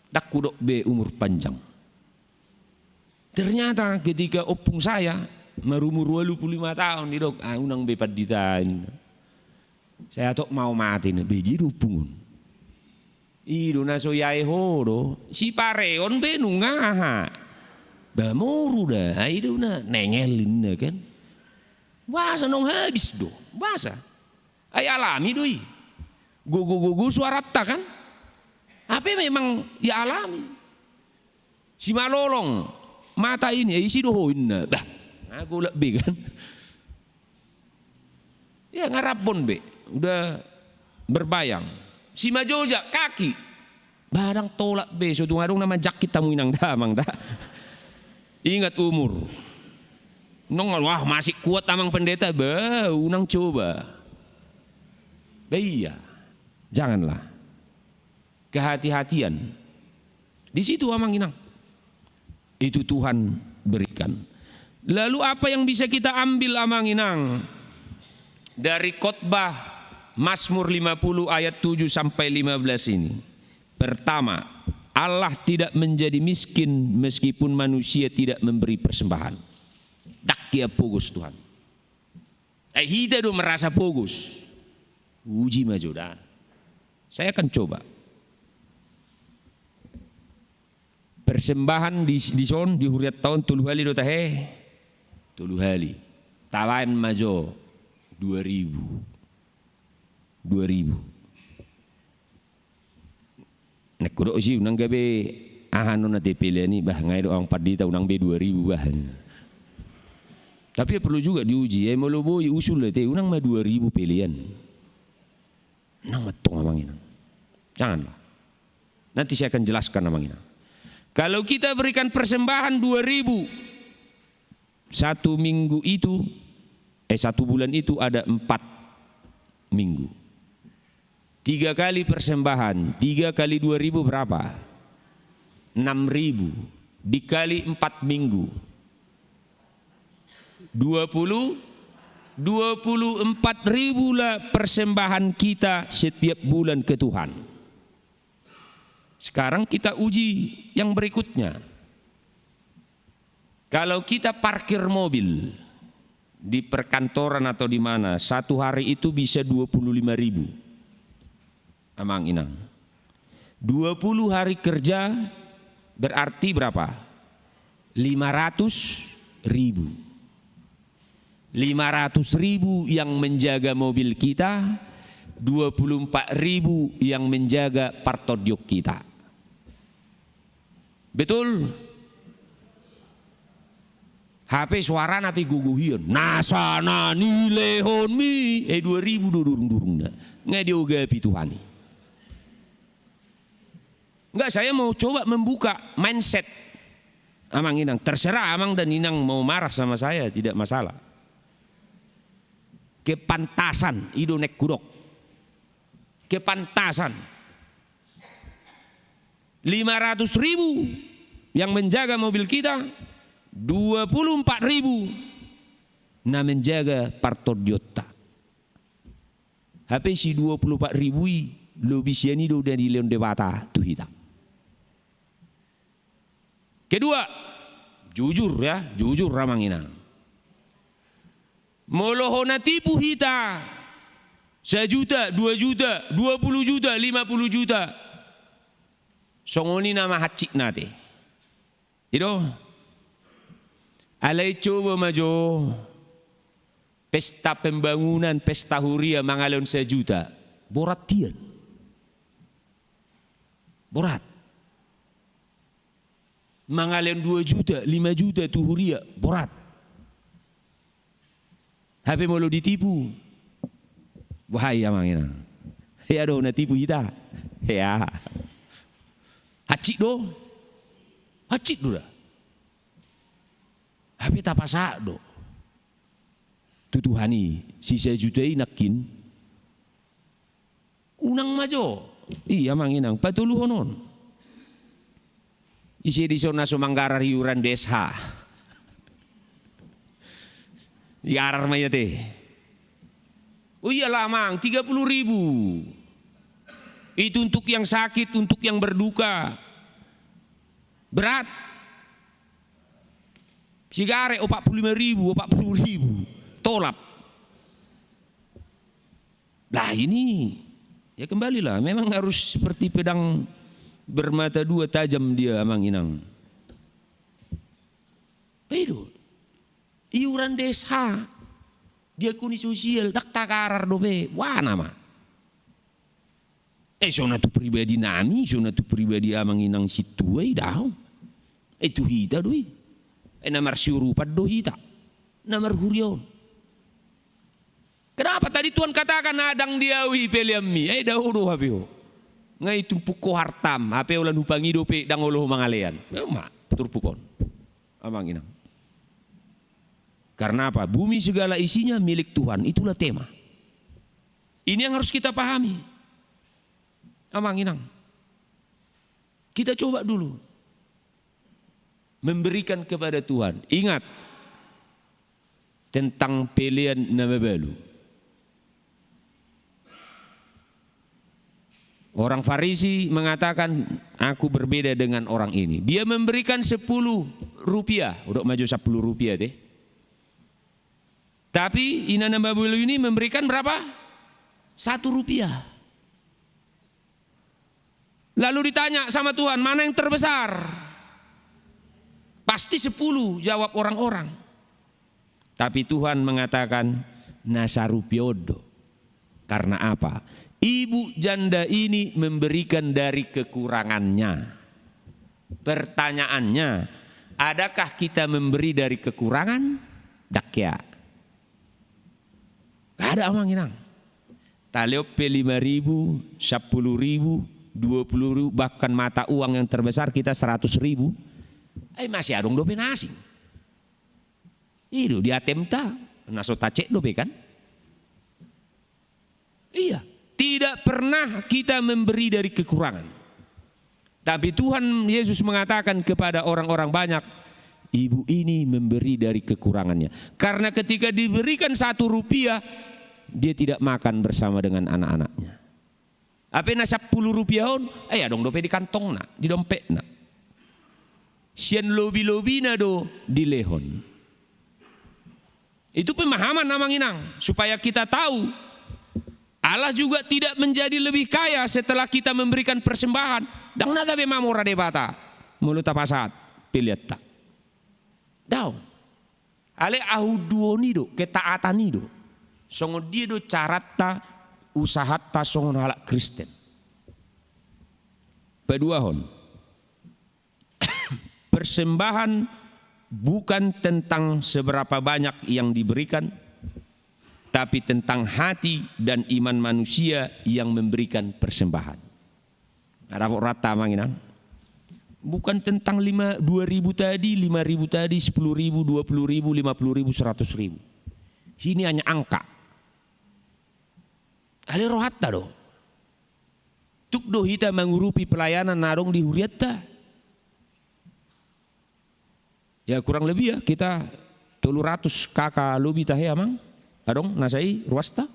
Dak kudok be umur panjang. Ternyata ketika opung saya merumur 25 tahun di dok, unang be paditain. Saya tok mau mati ne beji opung. Ido naso yai horo si pareon be nungaha bamuru dah ido na nengelin na kan basa nong habis do basa ay alami doi gugu suarata kan apa memang ya alami si malolong mata ini isi dohoin na dah aku lebih kan ya ngarapon be udah berbayang si majoja kaki barang tolak beso tu ngarung nama jak kita muinang damang dah ingat umur nongol wah masih kuat tamang pendeta ba unang coba iya janganlah kehati-hatian di situ amang inang itu Tuhan berikan. Lalu apa yang bisa kita ambil amang inang dari khotbah Mazmur 50 ayat 7 sampai 15 ini. Pertama, Allah tidak menjadi miskin meskipun manusia tidak memberi persembahan. Dak dia pogus Tuhan. Hida do merasa pogus. Uji majoda. Saya akan coba. Persembahan di son di huriat tahun tuluhali do tahe. Tuluhali. Tawan majo 2000. Nak kudok sih unang gabe ahano na tepele ni bah ngai orang padita unang be 2000 bahan. Tapi perlu juga diuji moloboy usul te unang mah 2000 pilihan. Nang metong amang ina. Janganlah. Nanti saya akan jelaskan amang ina. Kalau kita berikan persembahan 2000 satu minggu itu satu bulan itu ada 4 minggu. 3 kali persembahan, 3 kali 2000 berapa? 6000 dikali 4 minggu. 24.000 lah persembahan kita setiap bulan ke Tuhan. Sekarang kita uji yang berikutnya. Kalau kita parkir mobil di perkantoran atau di mana, satu hari itu bisa 25.000. Amang inang. 20 hari kerja berarti berapa? 500.000. 500.000 yang menjaga mobil kita, 24.000 yang menjaga partodiok kita. Betul? HP suara napi guguhian. Nasana nilehon mi 2000 durung na. Nggak diogapi Tuhan. Enggak, saya mau coba membuka mindset amang inang. Terserah amang dan inang mau marah sama saya, tidak masalah. Kepantasan ido nek kudok. Kepantasan 500.000 yang menjaga mobil kita, 24.000 na menjaga partodiota. HP si 24.000 lo bisiani do dari leon debata tu hita. Kedua, jujur ya, jujur ramang inang. Molohona tipu hita 1 juta, 2 juta, 20 juta, 50 juta. Songoni nama hacik nate. Itu alai coba majo pesta pembangunan, pesta huria mangalon 1 juta. Borat tian. Borat. Mangalon 2 juta, 5 juta tu huria. Borat. HP mau lo ditipu. Bahaya mangina. Ya do na tipu kita. Ya. Hacik do. Hacik do dah. HP tak pasak do. Tutuhani si 1 juta nakin. Unang majo. Iya manginang patuluh honon. Isi di zona Sumanggarar hiuran desa. Di arar maya teh. Oh iya lamang 30.000. Itu untuk yang sakit, untuk yang berduka. Berat. Sigare 45.000, 40.000. Tolap. Lah ini ya kembalilah, memang harus seperti pedang bermata dua tajam dia amang inang. Pero iuran desa dia kuni sosial dak takarar dobe wah nama. Sona tu pribadi nami, sona tu pribadi amang inang situ daw. Tu hita doi. Namar siurupat do hita. Namar hurion. Kenapa tadi Tuhan katakan adang diawi peliami? Dahulu hapio. Ngai tumpuk ko hartam, hapio lan hupangi dope dang oloh mangalean. Memang turpukon. Amang inang. Karena apa? Bumi segala isinya milik Tuhan. Itulah tema. Ini yang harus kita pahami. Amang inang. Kita coba dulu memberikan kepada Tuhan. Ingat tentang pilihan nama balu. Orang Farisi mengatakan aku berbeda dengan orang ini. Dia memberikan 10 rupiah. Udah maju 10 rupiah deh. Tapi Ina nama balu ini memberikan berapa? 1 rupiah. Lalu ditanya sama Tuhan, mana yang terbesar? Pasti 10 jawab orang-orang. Tapi Tuhan mengatakan nasarupiodo. Karena apa? Ibu janda ini memberikan dari kekurangannya. Pertanyaannya, adakah kita memberi dari kekurangan? Dakya. Gak ada amang inang. Taliope 5.000, 10.000, 20.000, bahkan mata uang yang terbesar kita 100.000. Masih adong dope nasi. Itu di ATM ta, naso tacek dope kan? Iya, tidak pernah kita memberi dari kekurangan. Tapi Tuhan Yesus mengatakan kepada orang-orang banyak, ibu ini memberi dari kekurangannya. Karena ketika diberikan 1 rupiah, dia tidak makan bersama dengan anak-anaknya. Apa na 10 rupiah on? Adong dope di kantong na, di dompet na. Sian lobi-lobi na do di lehon. Itu pemahaman namang inang supaya kita tahu Allah juga tidak menjadi lebih kaya setelah kita memberikan persembahan. Dang naga be mamora de bata. Mulut apa saat pilihat tak. Daw. Ale ahuduoni do ketaatani do. Songo dia do carata usahatta songo halak Kristen. Peduahon. Persembahan bukan tentang seberapa banyak yang diberikan, tapi tentang hati dan iman manusia yang memberikan persembahan. Ada rata manginang. Bukan tentang 2.000 tadi, 5.000 tadi, 10.000, 20.000, 50.000, 100.000. Ini hanya angka. Ale rohatta do. Tuk do hita mengurupi pelayanan narong di huriatta. Ya kurang lebih ya kita 300 kakak lebih tahe amang. Adong nasai ruasta.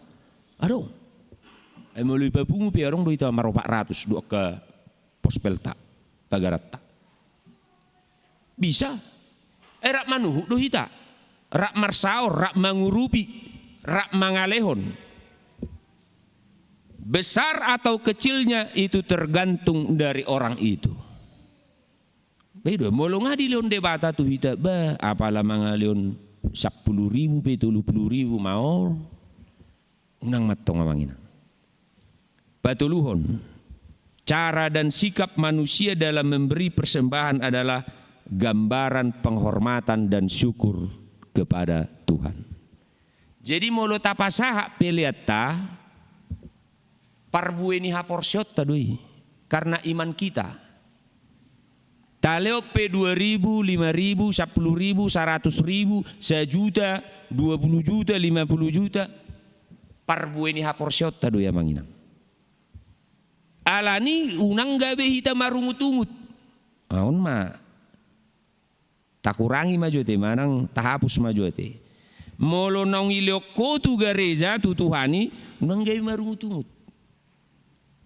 Adong. Melalui babungu pi adong do hita maro 400 do ke pospelta pagaratta. Bisa. Rak manuhu do hita. Rak marsaor, rak mangurupi, rak mangalehon. Besar atau kecilnya itu tergantung dari orang itu. Bedo molo ngadi leon debata tu hita ba apalah mangaleon 10.000 pe 30.000 maor. Unang matong amangina. Patuluhon. Cara dan sikap manusia dalam memberi persembahan adalah gambaran penghormatan dan syukur kepada Tuhan. Jadi molo tapasaha peliata parbueni haporsyot tadui karena iman kita. Taleo pe 2.000, 5.000, 10.000, 100.000, 1 juta, 20 juta, 50 juta. Parbueni haporsyot tadui amanginang. Alani unang gabe hita marungut-ungut. Aun ma takurangi maju te manang tahapus maju te. Molo nang iloko tu gareja tu Tuhani unang gabe marungut-ungut.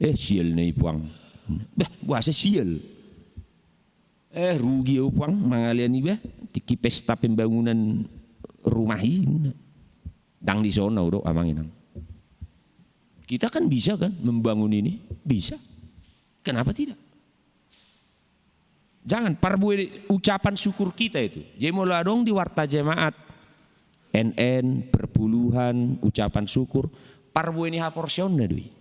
Sial na ipuang. Bah, buasa sial. Rugi upuang mangalian iba tiki pesta pembangunan rumah ini. Dang di zona udah amanginang. Kita kan bisa kan membangun ini? Bisa. Kenapa tidak? Jangan parbu ucapan syukur kita itu. Jadi mulai dong di warta jemaat NN perpuluhan ucapan syukur parbu ini haporsion na dui.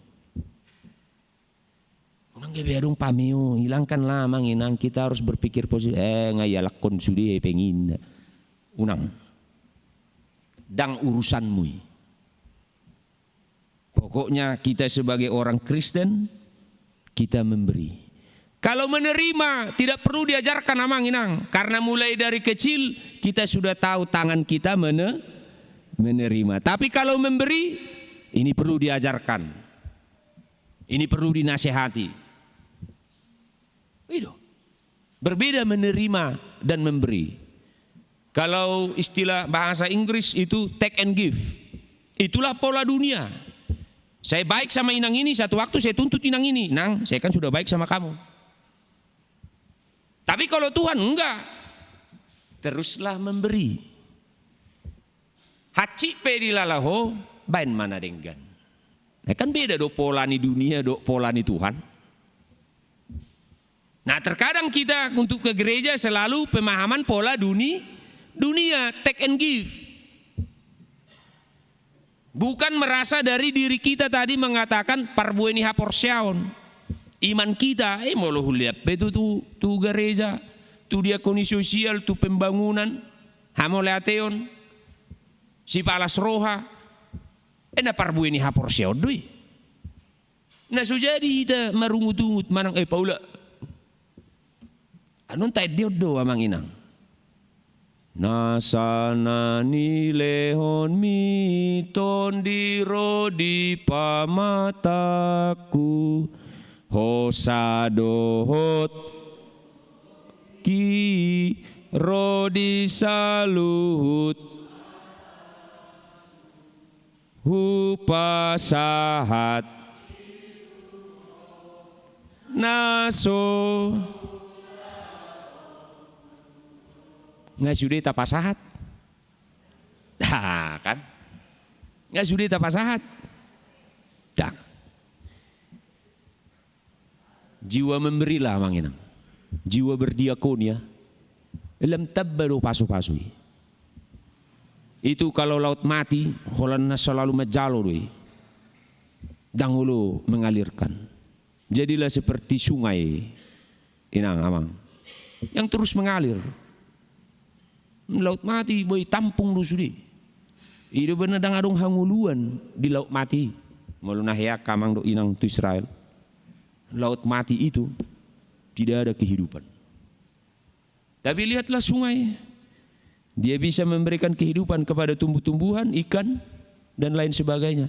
Nang gabe adong pameo hilangkanlah manginang kita harus berpikir positif. Ngayalak kon sudi pengin. Unang. Dang urusanmu. Pokoknya kita sebagai orang Kristen kita memberi. Kalau menerima tidak perlu diajarkan amanginang karena mulai dari kecil kita sudah tahu tangan kita menerima. Tapi kalau memberi ini perlu diajarkan. Ini perlu dinasehati. Itu. Berbeda menerima dan memberi. Kalau istilah bahasa Inggris itu take and give. Itulah pola dunia. Saya baik sama inang ini, satu waktu saya tuntut inang ini. Nang, saya kan sudah baik sama kamu. Tapi kalau Tuhan enggak. Teruslah memberi. Haci pe dilalaho, bain mana denggan. Nah, kan beda do pola ni dunia, do pola ni Tuhan. Nah terkadang kita untuk ke gereja selalu pemahaman pola dunia take and give. Bukan merasa dari diri kita tadi mengatakan parbueni haporsyaon. Iman kita, molo huliap itu tu gereja, tu diakoni sosial, tu pembangunan, hamoleateon, si palas roha, na parbueni haporsyaon dui. Nah sujadi kita marungut-ungut manang Paula. Anong tayo diyo do amang inang? Nasana nilehon miton diro di pamataku hosadohot ki rodi saluhut hupasahat naso nggak sudah tapasahat, kan? Nggak sudah tapasahat, jiwa memberilah manginang, jiwa berdiakonia, lam tabbadu pasu-pasui. Itu kalau laut mati, holanna selalu majalo doi, dangulu mengalirkan. Jadilah seperti sungai, inang amang, yang terus mengalir. Laut mati boy tampung lu sudi. Ido bener adong hanguluan di laut mati. Malunah ya kamang do inang tu Israel. Laut mati itu tidak ada kehidupan. Tapi lihatlah sungai. Dia bisa memberikan kehidupan kepada tumbuh-tumbuhan, ikan dan lain sebagainya.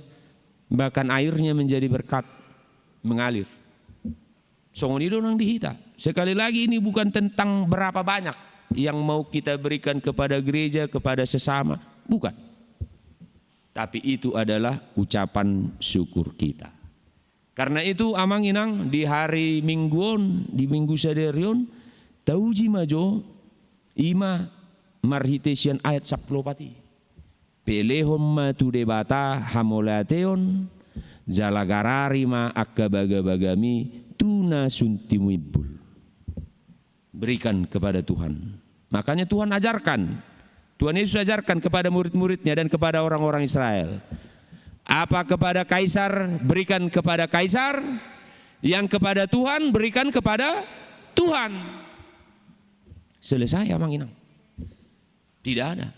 Bahkan airnya menjadi berkat, mengalir. Songon itu nang dihita. Sekali lagi ini bukan tentang berapa banyak yang mau kita berikan kepada gereja, kepada sesama, bukan. Tapi itu adalah ucapan syukur kita. Karena itu amang inang di hari mingguon, di minggu saderion, tauji majo ima marhitesian ayat 10 pati. Pelehom matu debata hamolateon zalagarari ma akkabaga-bagami tuna suntimibul. Berikan kepada Tuhan. Makanya Tuhan ajarkan, Tuhan Yesus ajarkan kepada murid-muridnya dan kepada orang-orang Israel. Apa kepada kaisar, berikan kepada kaisar. Yang kepada Tuhan, berikan kepada Tuhan. Selesai amang inang. Tidak ada.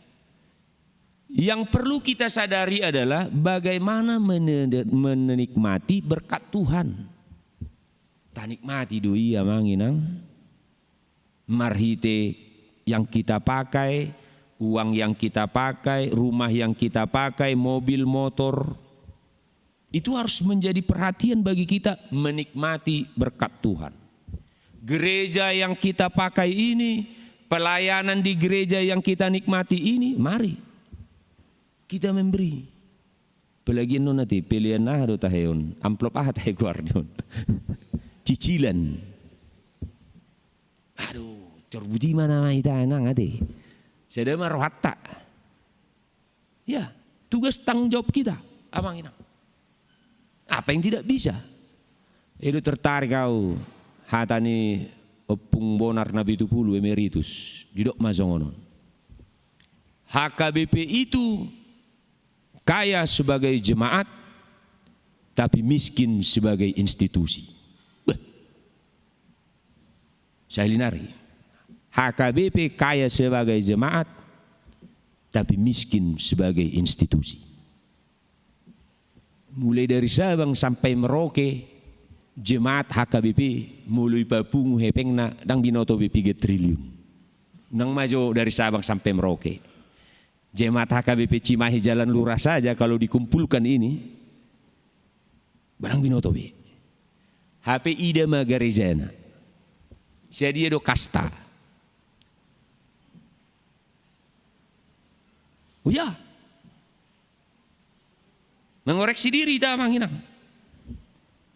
Yang perlu kita sadari adalah bagaimana menikmati berkat Tuhan. Tak nikmati doi amang inang. Marhite yang kita pakai, uang yang kita pakai, rumah yang kita pakai, mobil, motor. Itu harus menjadi perhatian bagi kita menikmati berkat Tuhan. Gereja yang kita pakai ini, pelayanan di gereja yang kita nikmati ini, mari kita memberi. Pelagi non nanti pilihan do taheon, amplop tahe guardion. Cicilan. Aduh, corbuji mana kita nang ade. Saya rohatta. Ya, tugas tanggung jawab kita, amang inang. Apa yang tidak bisa? Itu tertarik kau hatani opung bonar Nabi Tupulu emeritus didok mazongonon. HKBP itu kaya sebagai jemaat tapi miskin sebagai institusi. Saya linari. HKBP kaya sebagai jemaat tapi miskin sebagai institusi. Mulai dari Sabang sampai Merauke, jemaat HKBP mulai babungu hepengna dang binoto 3 triliun. Nang maju dari Sabang sampai Merauke. Jemaat HKBP Cimahi Jalan Lurah saja kalau dikumpulkan ini barang binoto be. HP ida magarejana. Jadi do kasta. Oh ya. Mengoreksi diri dah manginang.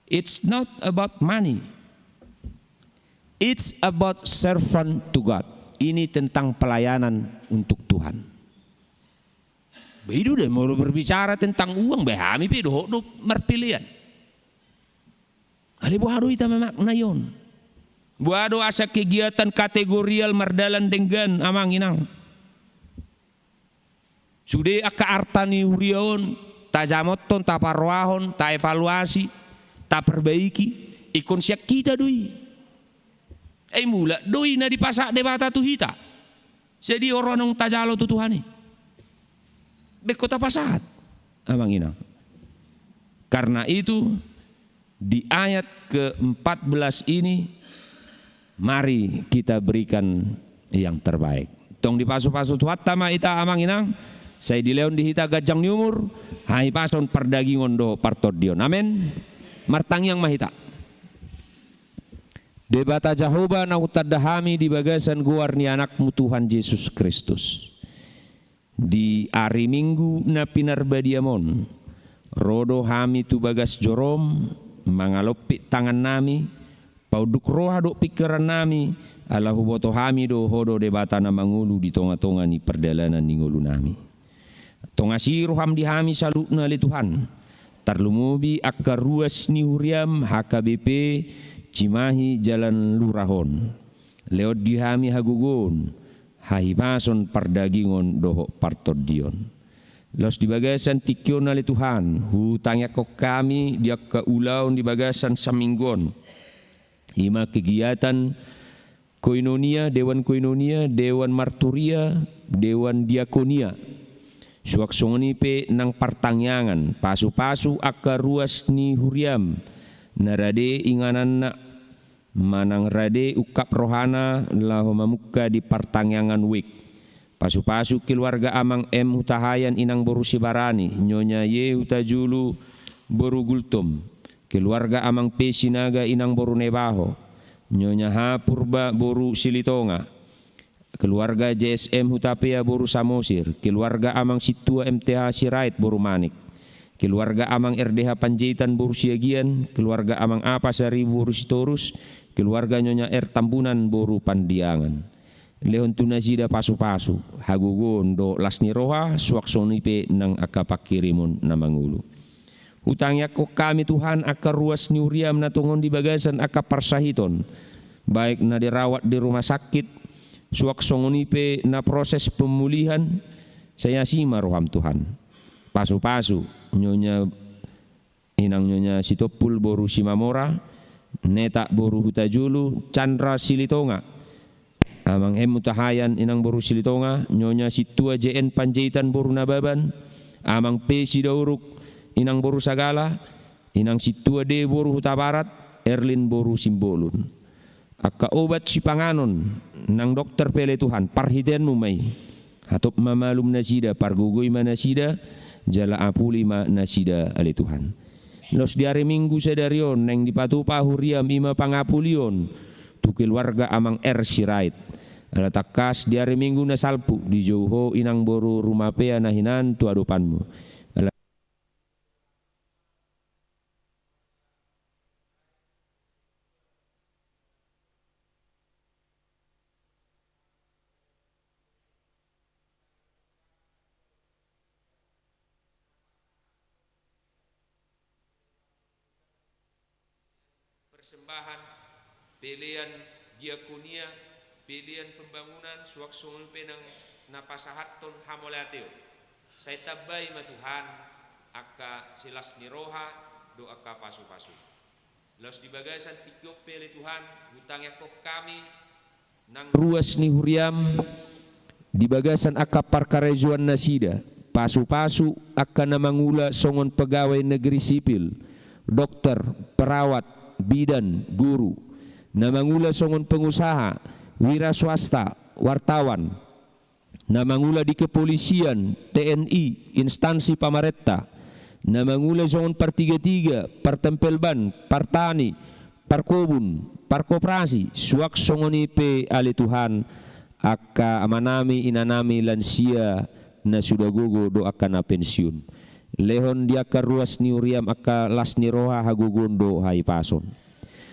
It's not about money. It's about servant to God. Ini tentang pelayanan untuk Tuhan. Begitu deh mau berbicara tentang uang behami pe do merpilihan. Ali buhado ita memaknayon. Buado asa kegiatan kategorial mardalan denggan amang inang. Sude aka artani uriaon, ta jamoton, ta parwahon, ta evaluasi, ta perbaiki, ikon siak kita doi. Mula doi na di pasak debata tu hita. Jadi orang nong tajalo tu Tuhani. Bekota pasahat amang inang. Karena itu di ayat ke-14 ini mari kita berikan yang terbaik. Tong di pasu-pasu tuatama ita amang inang. Saya di leon dihita gajang nyumur. Hai pason perdagingon do partodion. Amin. Martang yang mahita. Debata Jehovah na utadahami di bagasan guar ni anakmu Tuhan Yesus Kristus. Di hari Minggu na pinarbadiamon. Rodo hami tu bagas jorom. Mangalopi tangan nami. Pauduk roha do pikiran nami. Alahu boto hami do hodo debata na mangulu di tonga-tonga ni perdalanan ni ngulu nami. Tongasiru ham dihami salutna li Tuhan. Tarlumubi akka ruas ni huriam HKBP Cimahi Jalan Lurahon. Leot dihami hagugon, hahimason pardagingon doho partodion. Los di bagasan tikyon ali Tuhan, hutangnya kok kami dia keulaun di bagasan saminggon. Hima kegiatan koinonia, dewan marturia, dewan diakonia. Suaksongoni pe nang partangyangan, pasu-pasu akka ruas ni huriam, narade inganan na manang rade ukap rohana lahu mamuka di partangyangan wik. Pasu-pasu keluarga amang M hutahayan inang boru sibarani, nyonya ye hutajulu boru gultum. Keluarga amang P sinaga inang boru nebaho, nyonya ha purba boru silitonga. Keluarga JSM hutapea boru samosir, keluarga amang situa MTH sirait boru manik. Keluarga amang RDH Panjaitan boru siagian, keluarga amang apa sari boru sitorus, keluarga nyonya R Tambunan boru pandiangan. Lehon tunasida pasu-pasu, hagugon do lasni roha, suaksonipe nang akapakirimon na mangulu. Hutangnya kok kami Tuhan aka ruas ni uriam na tungon di bagasan aka parsahiton, baik na dirawat di rumah sakit, suaksonipe na proses pemulihan, saya sima roham Tuhan. Pasu-pasu, nyonya Sitopul boru Simamora, Neta boru Hutajulu, Chandra Silitonga, amang Mutahayan inang boru Silitonga, nyonya Situa JN Panjaitan boru Nababan, amang P Sidauruk inang boru Sagala, inang Situa D boru Hutabarat, Erlin boru Simbolun. Akka obat si panganon nang dokter pele Tuhan, parhitenmu may hatop mamalum nasida, pargugoy manasida, jala apuli ma nasida ali Tuhan. Los di hari Minggu sedarion neng dipatupa huriam ima pangapulion tu keluarga amang R sirait. Ala takas di hari Minggu na salpu di jauho inang boru rumah pea nahinan tu adupanmu. Persembahan, pilihan diakonia, pilihan pembangunan, suaksong penang napasahaton hamolateo. Saya tabay matuhan, aka silas niroha, do aka pasu-pasu. Los di bagasan tikyok pele Tuhan, hutangnya kok kami, nang ruas ni huriam, di bagasan aka parkarejuan nasida, pasu-pasu aka namangula songon pegawai negeri sipil, dokter, perawat, bidan, guru, namangula songon pengusaha, wira swasta, wartawan, namangula di kepolisian, TNI, instansi pamaretta, namangula songon partiga-tiga, partempelban, partani, parkobun, parkoperasi, suak songon ipe ali Tuhan, aka amanami inanami lansia na sudah gogo do akan pensiun. Lehon dia ka ruas ni uriam aka las ni roha hagugondo hai pason.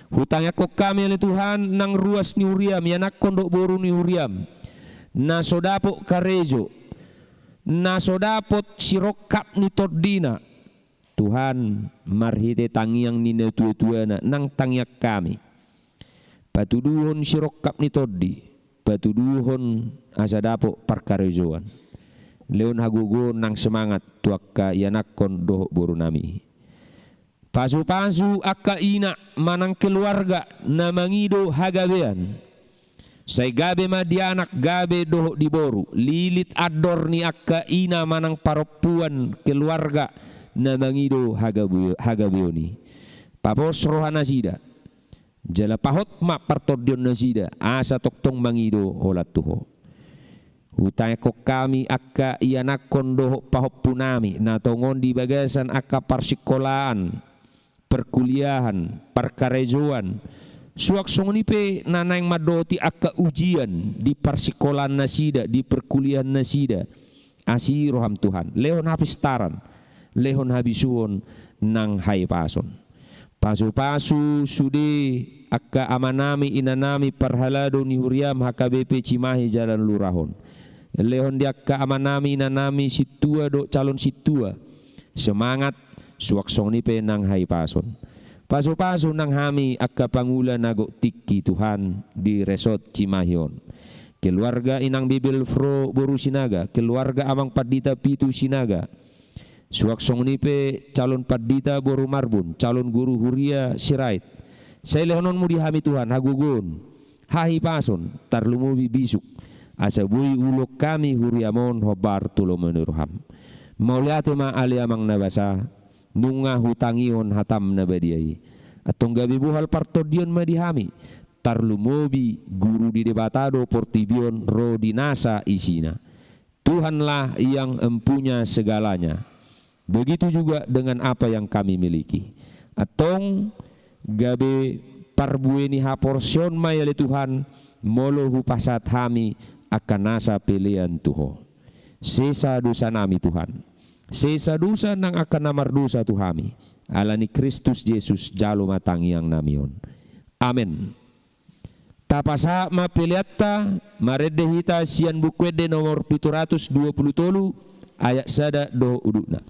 Hutangnya kok kami oleh Tuhan nang ruas ni uriam yanak kondok boru ni uriam. Na sodapo karejo. Na sodapot sirokap ni tordina. Tuhan marhite tangiang ni tua-tuana nang tangyak kami. Patuduhon sirokap ni tordi. Patuduhon asadapo parkarejoan. Leon hagugo nang semangat tuakka yanakon doh boru nami. Pasu-pasu akka ina manang keluarga na mangido hagabean. Say gabe madianak gabe doh di boru. Lilit ador ni akka ina manang paropuan keluarga na mangido hagabeoni. Papos rohana sida. Jala pahot ma partodion na sida. Asa toktong mangido holat tuho. Hutang kok kami akka ianak kondoh pahoppunami na tongon di bagasan akka parsikolaan, perkuliahan, parkarejoan. Suak songonipe nanang madoti akka ujian di parsikolaan nasida, di perkuliahan nasida. Asi roham Tuhan. Lehon hapistaran, lehon habisuon nang hai pason. Pasu-pasu sude akka amanami inanami parhalado ni huriam HKBP Cimahi Jalan Lurahon. Lehon dia ka amanami nanami situa do calon situa semangat suaksong ni penang hai pason. Paso-paso nang hami akka pangula nago tiki Tuhan di resort Cimahion. Keluarga inang Bibil Fro Boru Sinaga, keluarga amang Padita Pitu Sinaga, suaksong nipe calon Padita Boru Marbun, calon guru Huria Sirait. Saya lehonon mu dihami Tuhan, hagugun, hahi pason, tarlumu bisuk, asa bui ulok kami Huriamon hobar tulo menurham. Mauliate ma ali amang nabasa, nunga hutangion hatam nabadiai. Atong gabi buhal partodion ma dihami. Tarlumobi guru di debatado portibion rodinasa isina. Tuhanlah yang empunya segalanya. Begitu juga dengan apa yang kami miliki. Atong gabe parbueni ha porsion mayale Tuhan molo hupasat hami akan nasa pilihan Tuho. Sesa dosa nami Tuhan. Sesa dosa nang akan namar dosa Tuhami. Alani Kristus Yesus jalo matang yang namion. Amin. Tapasa mapiliatta maredehita sian bukwede nomor 720 ayat sada do udukna.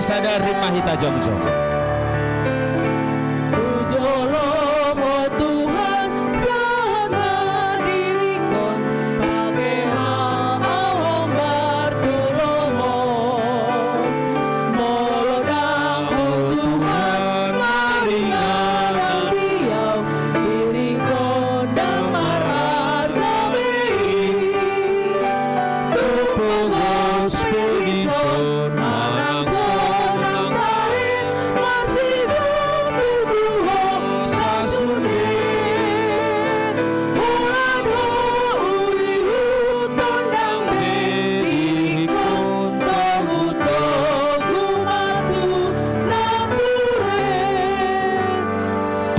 Sada rimah hita jom-jom. Tujolom oh Tuhan sana dirikon pakai hao bertulomo molodang oh Tuhan maringan diau dirikon dan mararga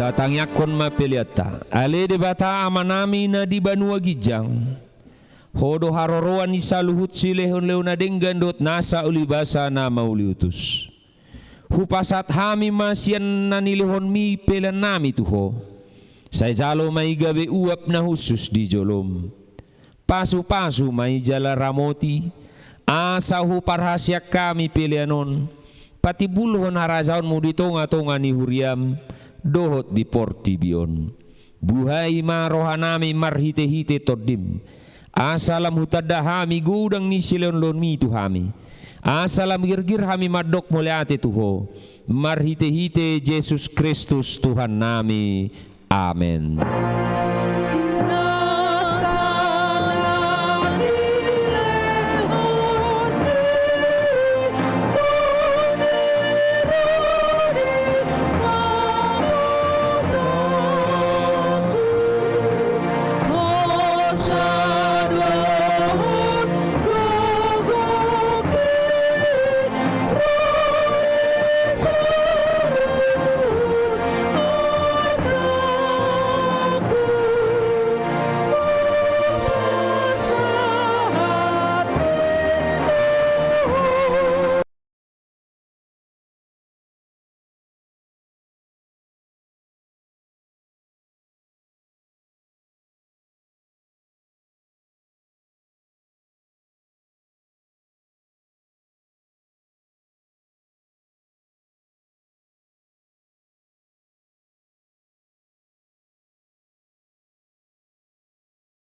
Tatang yakon mapeliata. Ale de bata amanami na di banua gijang. Hodo haroroan ni saluhut silehon leona denggandot nasa ulibasa na mauliutus. Hupasat hami masyan na nilihon mi pelan nami tuho. Say jalo may gabi uap na husus di jolom. Pasu-pasu may jala ramoti. Asa huparhasyak kami pilianon. Pati buluhon harazaon mo dito nga ni huriam. Dohot di portibion. Buhay marohanami marhite-hite todim. Asalam hutada hami gudang ni silon lon mi tu hami. Asalam girgir hami madok mole ate tuho. Marhite-hite Jesus Kristus Tuhan nami. Amen.